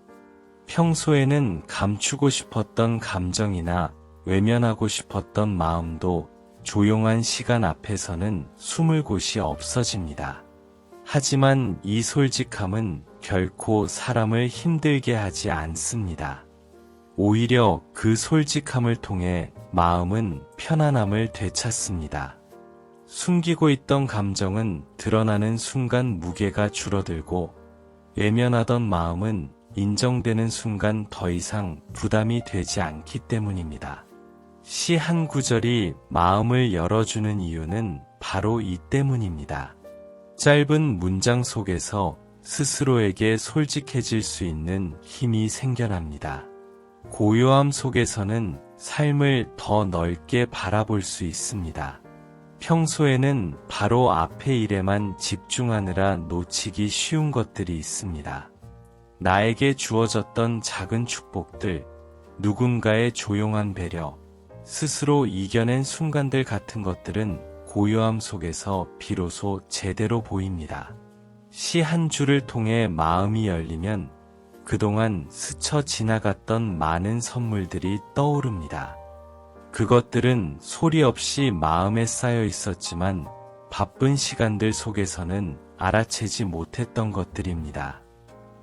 평소에는 감추고 싶었던 감정이나 외면하고 싶었던 마음도 조용한 시간 앞에서는 숨을 곳이 없어집니다. 하지만 이 솔직함은 결코 사람을 힘들게 하지 않습니다. 오히려 그 솔직함을 통해 마음은 편안함을 되찾습니다. 숨기고 있던 감정은 드러나는 순간 무게가 줄어들고 외면하던 마음은 인정되는 순간 더 이상 부담이 되지 않기 때문입니다. 시 한 구절이 마음을 열어주는 이유는 바로 이 때문입니다. 짧은 문장 속에서 스스로에게 솔직해질 수 있는 힘이 생겨납니다. 고요함 속에서는 삶을 더 넓게 바라볼 수 있습니다. 평소에는 바로 앞의 일에만 집중하느라 놓치기 쉬운 것들이 있습니다. 나에게 주어졌던 작은 축복들, 누군가의 조용한 배려, 스스로 이겨낸 순간들 같은 것들은 고요함 속에서 비로소 제대로 보입니다. 시 한 줄을 통해 마음이 열리면 그동안 스쳐 지나갔던 많은 선물들이 떠오릅니다. 그것들은 소리 없이 마음에 쌓여 있었지만 바쁜 시간들 속에서는 알아채지 못했던 것들입니다.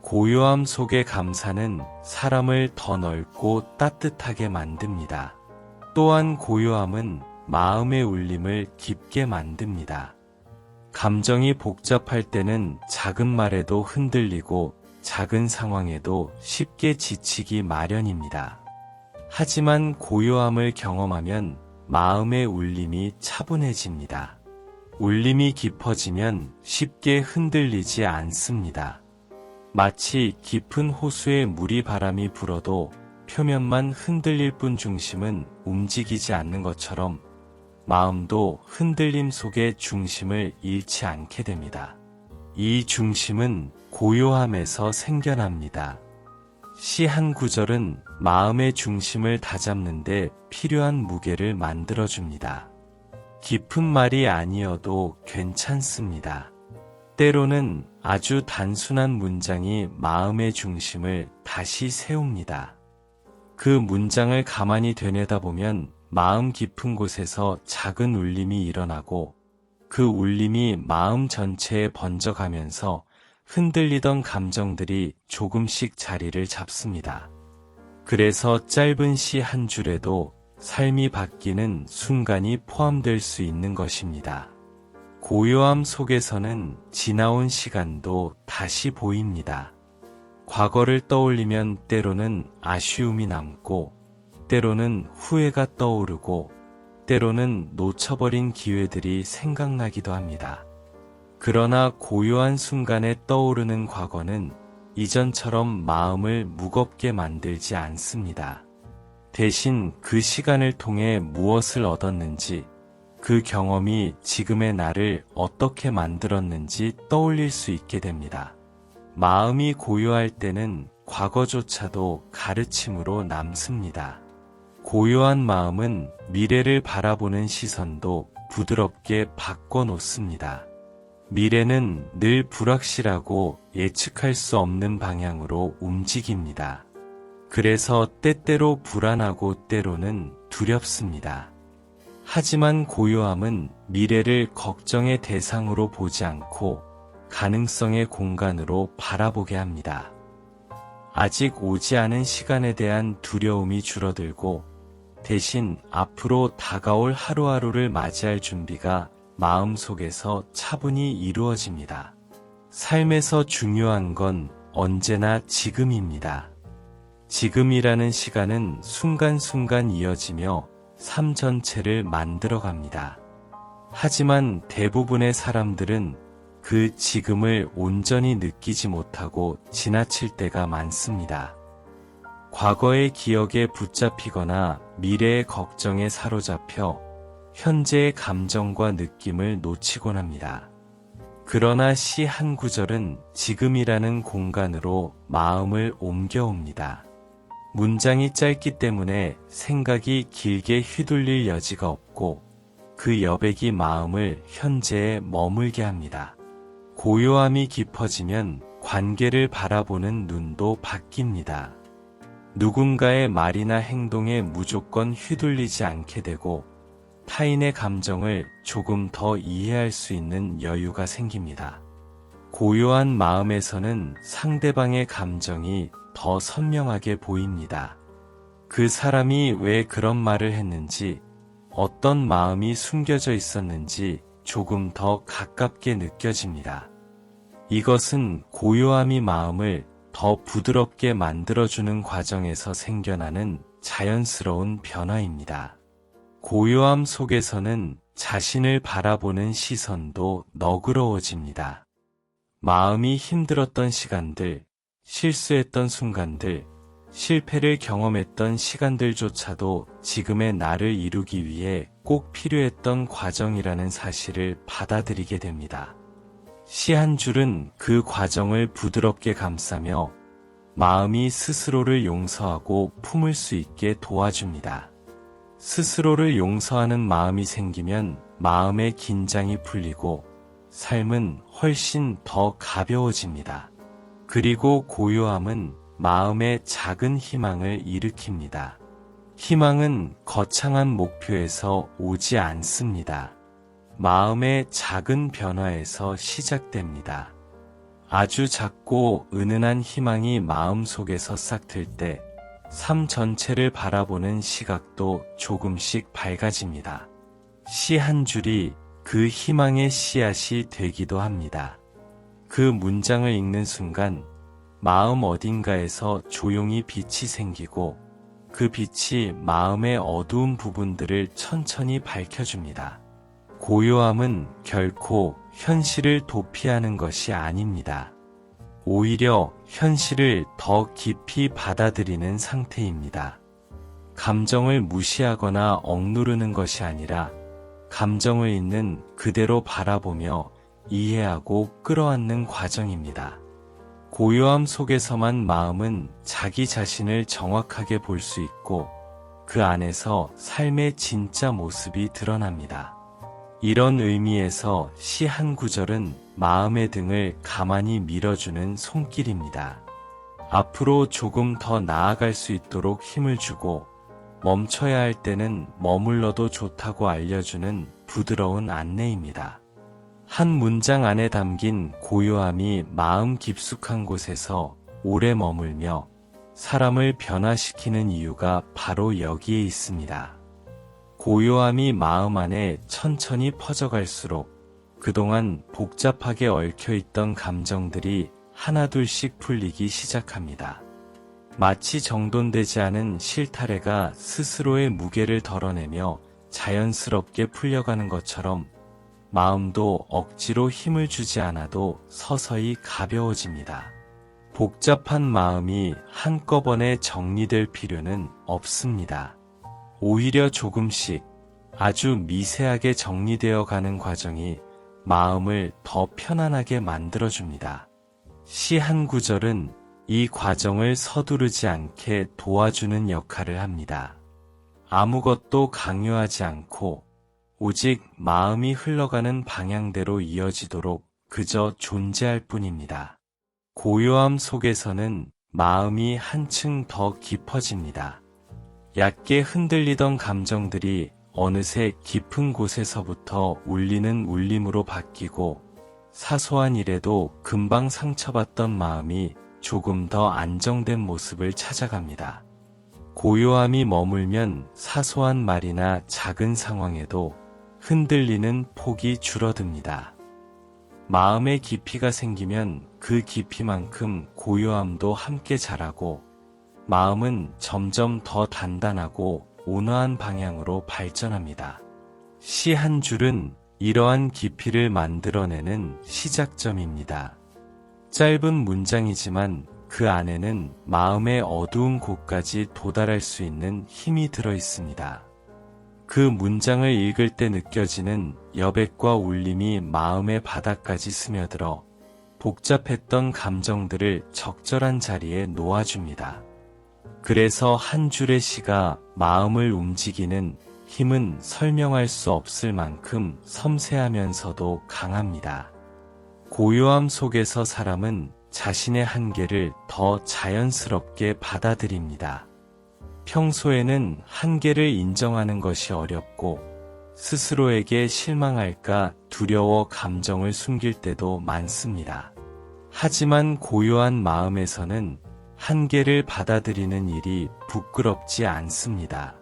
고요함 속의 감사는 사람을 더 넓고 따뜻하게 만듭니다. 또한 고요함은 마음의 울림을 깊게 만듭니다. 감정이 복잡할 때는 작은 말에도 흔들리고 작은 상황에도 쉽게 지치기 마련입니다. 하지만 고요함을 경험하면 마음의 울림이 차분해집니다. 울림이 깊어지면 쉽게 흔들리지 않습니다. 마치 깊은 호수에 물이 바람이 불어도 표면만 흔들릴 뿐 중심은 움직이지 않는 것처럼 마음도 흔들림 속에 중심을 잃지 않게 됩니다. 이 중심은 고요함에서 생겨납니다. 시 한 구절은 마음의 중심을 다잡는데 필요한 무게를 만들어줍니다. 깊은 말이 아니어도 괜찮습니다. 때로는 아주 단순한 문장이 마음의 중심을 다시 세웁니다. 그 문장을 가만히 되뇌다보면 마음 깊은 곳에서 작은 울림이 일어나고 그 울림이 마음 전체에 번져가면서 흔들리던 감정들이 조금씩 자리를 잡습니다. 그래서 짧은 시 한 줄에도 삶이 바뀌는 순간이 포함될 수 있는 것입니다. 고요함 속에서는 지나온 시간도 다시 보입니다. 과거를 떠올리면 때로는 아쉬움이 남고, 때로는 후회가 떠오르고, 때로는 놓쳐버린 기회들이 생각나기도 합니다. 그러나 고요한 순간에 떠오르는 과거는 이전처럼 마음을 무겁게 만들지 않습니다. 대신 그 시간을 통해 무엇을 얻었는지, 그 경험이 지금의 나를 어떻게 만들었는지 떠올릴 수 있게 됩니다. 마음이 고요할 때는 과거조차도 가르침으로 남습니다. 고요한 마음은 미래를 바라보는 시선도 부드럽게 바꿔놓습니다. 미래는 늘 불확실하고 예측할 수 없는 방향으로 움직입니다. 그래서 때때로 불안하고 때로는 두렵습니다. 하지만 고요함은 미래를 걱정의 대상으로 보지 않고 가능성의 공간으로 바라보게 합니다. 아직 오지 않은 시간에 대한 두려움이 줄어들고 대신 앞으로 다가올 하루하루를 맞이할 준비가 마음속에서 차분히 이루어집니다. 삶에서 중요한 건 언제나 지금입니다. 지금이라는 시간은 순간순간 이어지며 삶 전체를 만들어갑니다. 하지만 대부분의 사람들은 그 지금을 온전히 느끼지 못하고 지나칠 때가 많습니다. 과거의 기억에 붙잡히거나 미래의 걱정에 사로잡혀 현재의 감정과 느낌을 놓치곤 합니다. 그러나 시 한 구절은 지금이라는 공간으로 마음을 옮겨옵니다. 문장이 짧기 때문에 생각이 길게 휘둘릴 여지가 없고 그 여백이 마음을 현재에 머물게 합니다. 고요함이 깊어지면 관계를 바라보는 눈도 바뀝니다. 누군가의 말이나 행동에 무조건 휘둘리지 않게 되고 타인의 감정을 조금 더 이해할 수 있는 여유가 생깁니다. 고요한 마음에서는 상대방의 감정이 더 선명하게 보입니다. 그 사람이 왜 그런 말을 했는지, 어떤 마음이 숨겨져 있었는지 조금 더 가깝게 느껴집니다. 이것은 고요함이 마음을 더 부드럽게 만들어주는 과정에서 생겨나는 자연스러운 변화입니다. 고요함 속에서는 자신을 바라보는 시선도 너그러워집니다. 마음이 힘들었던 시간들, 실수했던 순간들, 실패를 경험했던 시간들조차도 지금의 나를 이루기 위해 꼭 필요했던 과정이라는 사실을 받아들이게 됩니다. 시 한 줄은 그 과정을 부드럽게 감싸며 마음이 스스로를 용서하고 품을 수 있게 도와줍니다. 스스로를 용서하는 마음이 생기면 마음의 긴장이 풀리고 삶은 훨씬 더 가벼워집니다. 그리고 고요함은 마음의 작은 희망을 일으킵니다. 희망은 거창한 목표에서 오지 않습니다. 마음의 작은 변화에서 시작됩니다. 아주 작고 은은한 희망이 마음속에서 싹틀 때 삶 전체를 바라보는 시각도 조금씩 밝아집니다. 시 한 줄이 그 희망의 씨앗이 되기도 합니다. 그 문장을 읽는 순간 마음 어딘가에서 조용히 빛이 생기고 그 빛이 마음의 어두운 부분들을 천천히 밝혀줍니다. 고요함은 결코 현실을 도피하는 것이 아닙니다. 오히려 현실을 더 깊이 받아들이는 상태입니다. 감정을 무시하거나 억누르는 것이 아니라 감정을 있는 그대로 바라보며 이해하고 끌어안는 과정입니다. 고요함 속에서만 마음은 자기 자신을 정확하게 볼 수 있고 그 안에서 삶의 진짜 모습이 드러납니다. 이런 의미에서 시 한 구절은 마음의 등을 가만히 밀어주는 손길입니다. 앞으로 조금 더 나아갈 수 있도록 힘을 주고 멈춰야 할 때는 머물러도 좋다고 알려주는 부드러운 안내입니다. 한 문장 안에 담긴 고요함이 마음 깊숙한 곳에서 오래 머물며 사람을 변화시키는 이유가 바로 여기에 있습니다. 고요함이 마음 안에 천천히 퍼져갈수록 그동안 복잡하게 얽혀있던 감정들이 하나둘씩 풀리기 시작합니다. 마치 정돈되지 않은 실타래가 스스로의 무게를 덜어내며 자연스럽게 풀려가는 것처럼 마음도 억지로 힘을 주지 않아도 서서히 가벼워집니다. 복잡한 마음이 한꺼번에 정리될 필요는 없습니다. 오히려 조금씩 아주 미세하게 정리되어 가는 과정이 마음을 더 편안하게 만들어줍니다. 시 한 구절은 이 과정을 서두르지 않게 도와주는 역할을 합니다. 아무것도 강요하지 않고 오직 마음이 흘러가는 방향대로 이어지도록 그저 존재할 뿐입니다. 고요함 속에서는 마음이 한층 더 깊어집니다. 얕게 흔들리던 감정들이 어느새 깊은 곳에서부터 울리는 울림으로 바뀌고 사소한 일에도 금방 상처받던 마음이 조금 더 안정된 모습을 찾아갑니다. 고요함이 머물면 사소한 말이나 작은 상황에도 흔들리는 폭이 줄어듭니다. 마음의 깊이가 생기면 그 깊이만큼 고요함도 함께 자라고 마음은 점점 더 단단하고 온화한 방향으로 발전합니다. 시 한 줄은 이러한 깊이를 만들어내는 시작점입니다. 짧은 문장이지만 그 안에는 마음의 어두운 곳까지 도달할 수 있는 힘이 들어 있습니다. 그 문장을 읽을 때 느껴지는 여백과 울림이 마음의 바닥까지 스며들어 복잡했던 감정들을 적절한 자리에 놓아줍니다. 그래서 한 줄의 시가 마음을 움직이는 힘은 설명할 수 없을 만큼 섬세하면서도 강합니다. 고요함 속에서 사람은 자신의 한계를 더 자연스럽게 받아들입니다. 평소에는 한계를 인정하는 것이 어렵고 스스로에게 실망할까 두려워 감정을 숨길 때도 많습니다. 하지만 고요한 마음에서는 한계를 받아들이는 일이 부끄럽지 않습니다.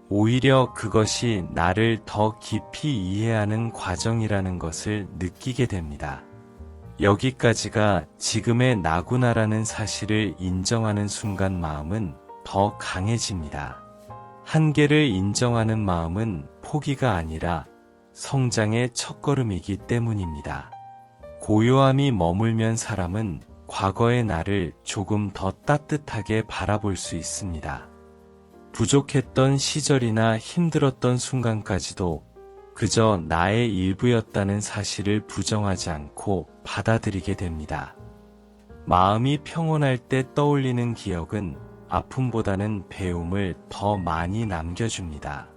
오히려 그것이 나를 더 깊이 이해하는 과정이라는 것을 느끼게 됩니다. 여기까지가 지금의 나구나라는 사실을 인정하는 순간 마음은 더 강해집니다. 한계를 인정하는 마음은 포기가 아니라 성장의 첫걸음이기 때문입니다. 고요함이 머물면 사람은 과거의 나를 조금 더 따뜻하게 바라볼 수 있습니다. 부족했던 시절이나 힘들었던 순간까지도 그저 나의 일부였다는 사실을 부정하지 않고 받아들이게 됩니다. 마음이 평온할 때 떠올리는 기억은 아픔보다는 배움을 더 많이 남겨줍니다.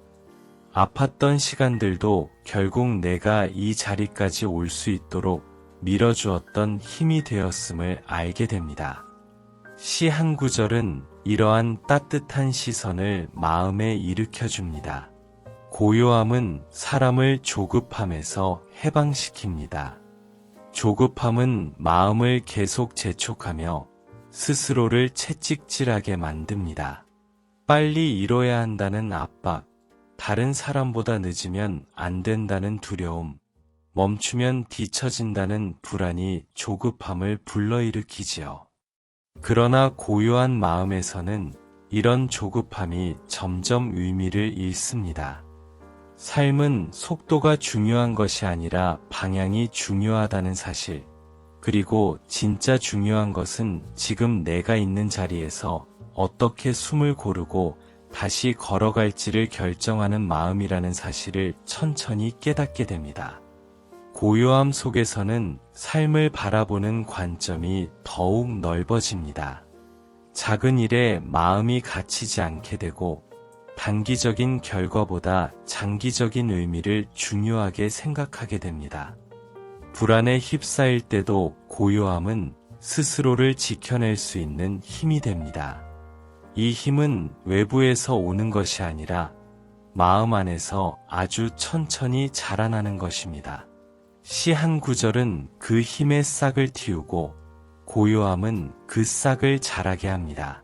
아팠던 시간들도 결국 내가 이 자리까지 올 수 있도록 밀어주었던 힘이 되었음을 알게 됩니다. 시 한 구절은 이러한 따뜻한 시선을 마음에 일으켜줍니다. 고요함은 사람을 조급함에서 해방시킵니다. 조급함은 마음을 계속 재촉하며 스스로를 채찍질하게 만듭니다. 빨리 이뤄야 한다는 압박, 다른 사람보다 늦으면 안 된다는 두려움, 멈추면 뒤처진다는 불안이 조급함을 불러일으키지요. 그러나 고요한 마음에서는 이런 조급함이 점점 의미를 잃습니다. 삶은 속도가 중요한 것이 아니라 방향이 중요하다는 사실, 그리고 진짜 중요한 것은 지금 내가 있는 자리에서 어떻게 숨을 고르고 다시 걸어갈지를 결정하는 마음이라는 사실을 천천히 깨닫게 됩니다. 고요함 속에서는 삶을 바라보는 관점이 더욱 넓어집니다. 작은 일에 마음이 갇히지 않게 되고 단기적인 결과보다 장기적인 의미를 중요하게 생각하게 됩니다. 불안에 휩싸일 때도 고요함은 스스로를 지켜낼 수 있는 힘이 됩니다. 이 힘은 외부에서 오는 것이 아니라 마음 안에서 아주 천천히 자라나는 것입니다. 시 한 구절은 그 힘의 싹을 틔우고 고요함은 그 싹을 자라게 합니다.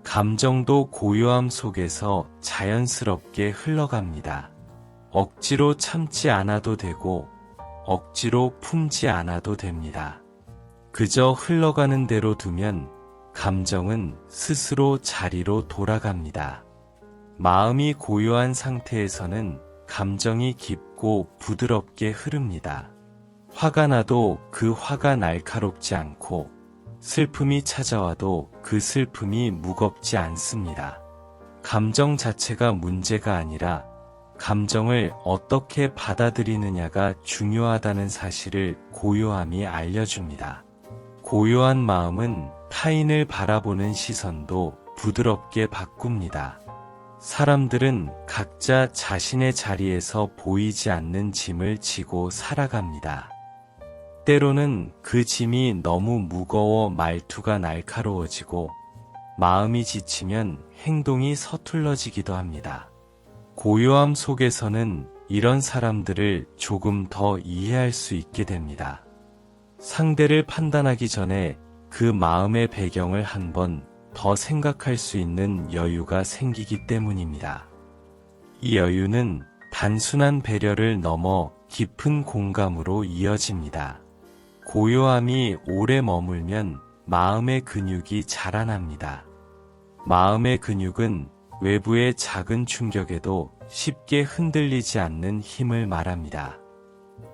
감정도 고요함 속에서 자연스럽게 흘러갑니다. 억지로 참지 않아도 되고 억지로 품지 않아도 됩니다. 그저 흘러가는 대로 두면 감정은 스스로 자리로 돌아갑니다. 마음이 고요한 상태에서는 감정이 깊고 부드럽게 흐릅니다. 화가 나도 그 화가 날카롭지 않고 슬픔이 찾아와도 그 슬픔이 무겁지 않습니다. 감정 자체가 문제가 아니라 감정을 어떻게 받아들이느냐가 중요하다는 사실을 고요함이 알려줍니다. 고요한 마음은 타인을 바라보는 시선도 부드럽게 바꿉니다. 사람들은 각자 자신의 자리에서 보이지 않는 짐을 지고 살아갑니다. 때로는 그 짐이 너무 무거워 말투가 날카로워지고 마음이 지치면 행동이 서툴러지기도 합니다. 고요함 속에서는 이런 사람들을 조금 더 이해할 수 있게 됩니다. 상대를 판단하기 전에 그 마음의 배경을 한 번 더 생각할 수 있는 여유가 생기기 때문입니다. 이 여유는 단순한 배려를 넘어 깊은 공감으로 이어집니다. 고요함이 오래 머물면 마음의 근육이 자라납니다. 마음의 근육은 외부의 작은 충격에도 쉽게 흔들리지 않는 힘을 말합니다.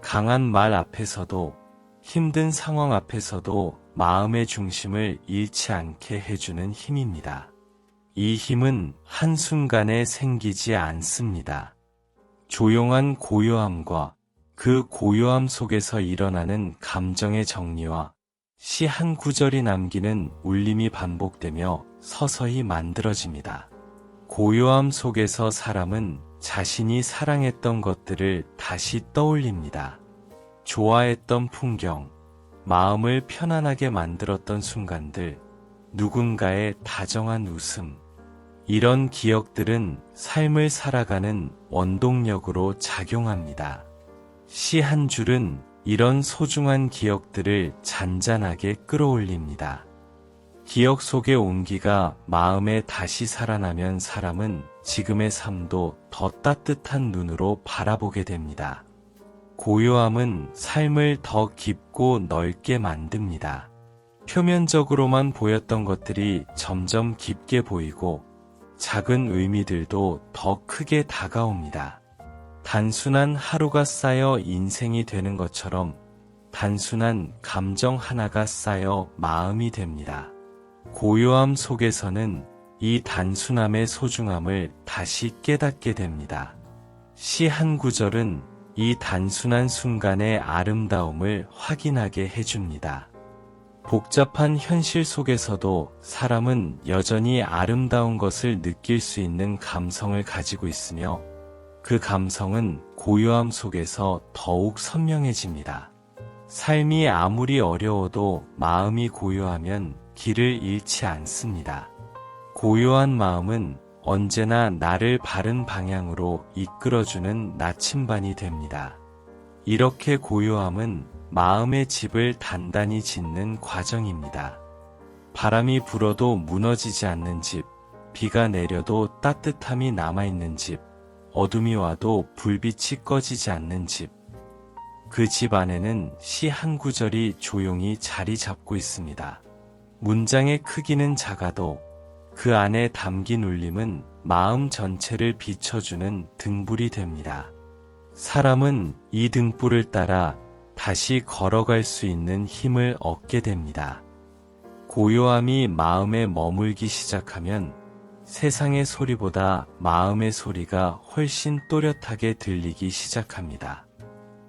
강한 말 앞에서도 힘든 상황 앞에서도 마음의 중심을 잃지 않게 해주는 힘입니다. 이 힘은 한순간에 생기지 않습니다. 조용한 고요함과 그 고요함 속에서 일어나는 감정의 정리와 시 한 구절이 남기는 울림이 반복되며 서서히 만들어집니다. 고요함 속에서 사람은 자신이 사랑했던 것들을 다시 떠올립니다. 좋아했던 풍경, 마음을 편안하게 만들었던 순간들, 누군가의 다정한 웃음. 이런 기억들은 삶을 살아가는 원동력으로 작용합니다. 시 한 줄은 이런 소중한 기억들을 잔잔하게 끌어올립니다. 기억 속의 온기가 마음에 다시 살아나면 사람은 지금의 삶도 더 따뜻한 눈으로 바라보게 됩니다. 고요함은 삶을 더 깊고 넓게 만듭니다. 표면적으로만 보였던 것들이 점점 깊게 보이고 작은 의미들도 더 크게 다가옵니다. 단순한 하루가 쌓여 인생이 되는 것처럼 단순한 감정 하나가 쌓여 마음이 됩니다. 고요함 속에서는 이 단순함의 소중함을 다시 깨닫게 됩니다. 시 한 구절은 이 단순한 순간의 아름다움을 확인하게 해줍니다. 복잡한 현실 속에서도 사람은 여전히 아름다운 것을 느낄 수 있는 감성을 가지고 있으며 그 감성은 고요함 속에서 더욱 선명해집니다. 삶이 아무리 어려워도 마음이 고요하면 길을 잃지 않습니다. 고요한 마음은 언제나 나를 바른 방향으로 이끌어주는 나침반이 됩니다. 이렇게 고요함은 마음의 집을 단단히 짓는 과정입니다. 바람이 불어도 무너지지 않는 집, 비가 내려도 따뜻함이 남아있는 집, 어둠이 와도 불빛이 꺼지지 않는 집. 그 집 안에는 시 한 구절이 조용히 자리 잡고 있습니다. 문장의 크기는 작아도 그 안에 담긴 울림은 마음 전체를 비춰주는 등불이 됩니다. 사람은 이 등불을 따라 다시 걸어갈 수 있는 힘을 얻게 됩니다. 고요함이 마음에 머물기 시작하면 세상의 소리보다 마음의 소리가 훨씬 또렷하게 들리기 시작합니다.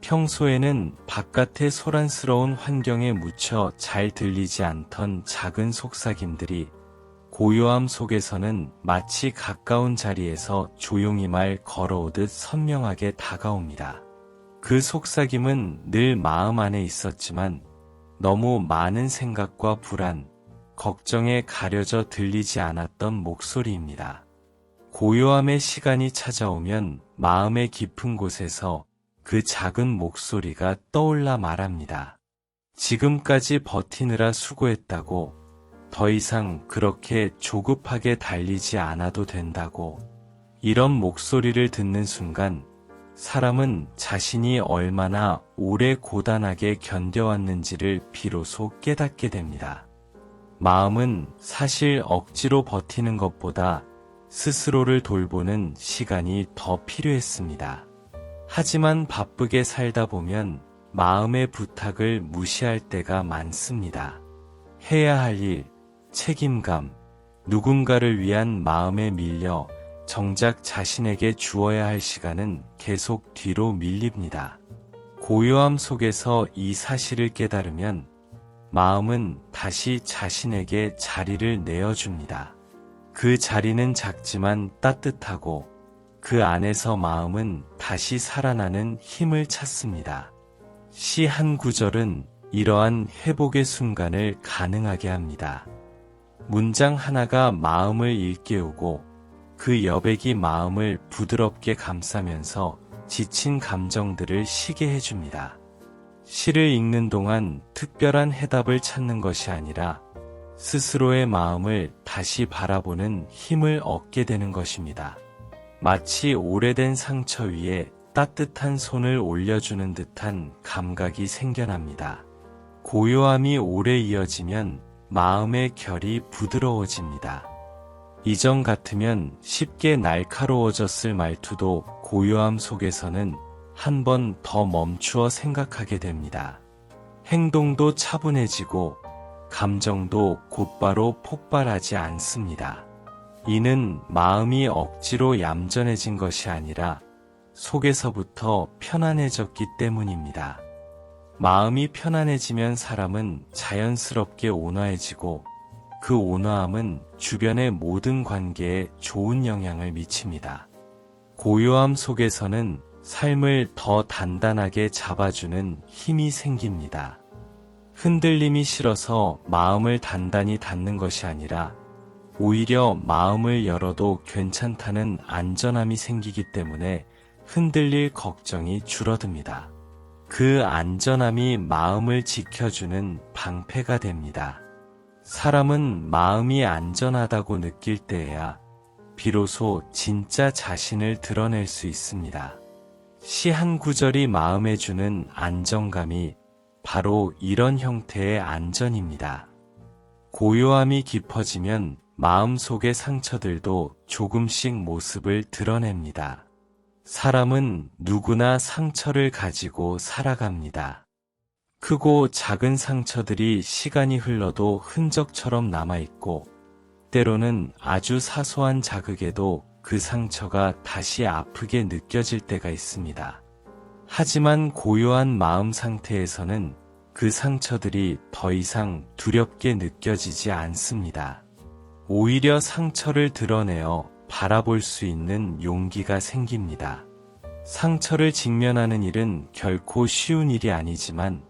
평소에는 바깥의 소란스러운 환경에 묻혀 잘 들리지 않던 작은 속삭임들이 고요함 속에서는 마치 가까운 자리에서 조용히 말 걸어오듯 선명하게 다가옵니다. 그 속삭임은 늘 마음 안에 있었지만 너무 많은 생각과 불안, 걱정에 가려져 들리지 않았던 목소리입니다. 고요함의 시간이 찾아오면 마음의 깊은 곳에서 그 작은 목소리가 떠올라 말합니다. 지금까지 버티느라 수고했다고, 더 이상 그렇게 조급하게 달리지 않아도 된다고. 이런 목소리를 듣는 순간 사람은 자신이 얼마나 오래 고단하게 견뎌왔는지를 비로소 깨닫게 됩니다. 마음은 사실 억지로 버티는 것보다 스스로를 돌보는 시간이 더 필요했습니다. 하지만 바쁘게 살다 보면 마음의 부탁을 무시할 때가 많습니다. 해야 할 일, 책임감, 누군가를 위한 마음에 밀려 정작 자신에게 주어야 할 시간은 계속 뒤로 밀립니다. 고요함 속에서 이 사실을 깨달으면 마음은 다시 자신에게 자리를 내어줍니다. 그 자리는 작지만 따뜻하고 그 안에서 마음은 다시 살아나는 힘을 찾습니다. 시 한 구절은 이러한 회복의 순간을 가능하게 합니다. 문장 하나가 마음을 일깨우고 그 여백이 마음을 부드럽게 감싸면서 지친 감정들을 쉬게 해줍니다. 시를 읽는 동안 특별한 해답을 찾는 것이 아니라 스스로의 마음을 다시 바라보는 힘을 얻게 되는 것입니다. 마치 오래된 상처 위에 따뜻한 손을 올려주는 듯한 감각이 생겨납니다. 고요함이 오래 이어지면 마음의 결이 부드러워집니다. 이전 같으면 쉽게 날카로워졌을 말투도 고요함 속에서는 한 번 더 멈추어 생각하게 됩니다. 행동도 차분해지고 감정도 곧바로 폭발하지 않습니다. 이는 마음이 억지로 얌전해진 것이 아니라 속에서부터 편안해졌기 때문입니다. 마음이 편안해지면 사람은 자연스럽게 온화해지고 그 온화함은 주변의 모든 관계에 좋은 영향을 미칩니다. 고요함 속에서는 삶을 더 단단하게 잡아주는 힘이 생깁니다. 흔들림이 싫어서 마음을 단단히 닫는 것이 아니라 오히려 마음을 열어도 괜찮다는 안전함이 생기기 때문에 흔들릴 걱정이 줄어듭니다. 그 안전함이 마음을 지켜주는 방패가 됩니다. 사람은 마음이 안전하다고 느낄 때에야 비로소 진짜 자신을 드러낼 수 있습니다. 시 한 구절이 마음에 주는 안정감이 바로 이런 형태의 안전입니다. 고요함이 깊어지면 마음속의 상처들도 조금씩 모습을 드러냅니다. 사람은 누구나 상처를 가지고 살아갑니다. 크고 작은 상처들이 시간이 흘러도 흔적처럼 남아있고, 때로는 아주 사소한 자극에도 그 상처가 다시 아프게 느껴질 때가 있습니다. 하지만 고요한 마음 상태에서는 그 상처들이 더 이상 두렵게 느껴지지 않습니다. 오히려 상처를 드러내어 바라볼 수 있는 용기가 생깁니다. 상처를 직면하는 일은 결코 쉬운 일이 아니지만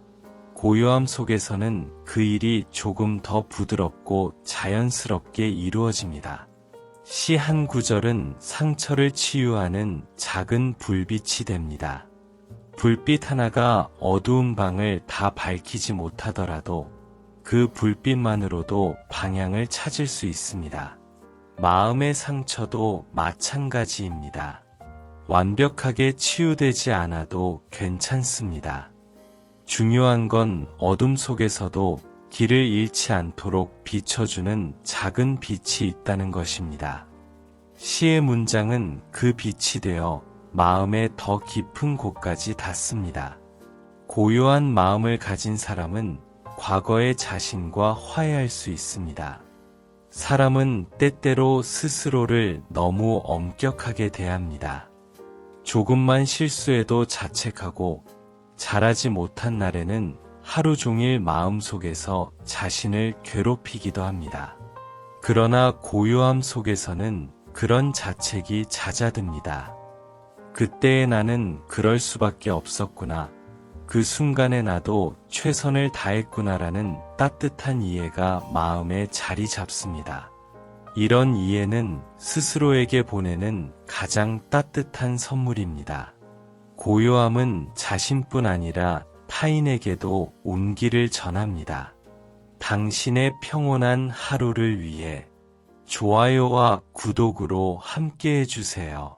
고요함 속에서는 그 일이 조금 더 부드럽고 자연스럽게 이루어집니다. 시 한 구절은 상처를 치유하는 작은 불빛이 됩니다. 불빛 하나가 어두운 방을 다 밝히지 못하더라도 그 불빛만으로도 방향을 찾을 수 있습니다. 마음의 상처도 마찬가지입니다. 완벽하게 치유되지 않아도 괜찮습니다. 중요한 건 어둠 속에서도 길을 잃지 않도록 비춰주는 작은 빛이 있다는 것입니다. 시의 문장은 그 빛이 되어 마음의 더 깊은 곳까지 닿습니다. 고요한 마음을 가진 사람은 과거의 자신과 화해할 수 있습니다. 사람은 때때로 스스로를 너무 엄격하게 대합니다. 조금만 실수해도 자책하고 잘하지 못한 날에는 하루 종일 마음속에서 자신을 괴롭히기도 합니다. 그러나 고요함 속에서는 그런 자책이 잦아듭니다. 그때의 나는 그럴 수밖에 없었구나. 그 순간에 나도 최선을 다했구나라는 따뜻한 이해가 마음에 자리 잡습니다. 이런 이해는 스스로에게 보내는 가장 따뜻한 선물입니다. 고요함은 자신뿐 아니라 타인에게도 온기를 전합니다. 당신의 평온한 하루를 위해 좋아요와 구독으로 함께 해주세요.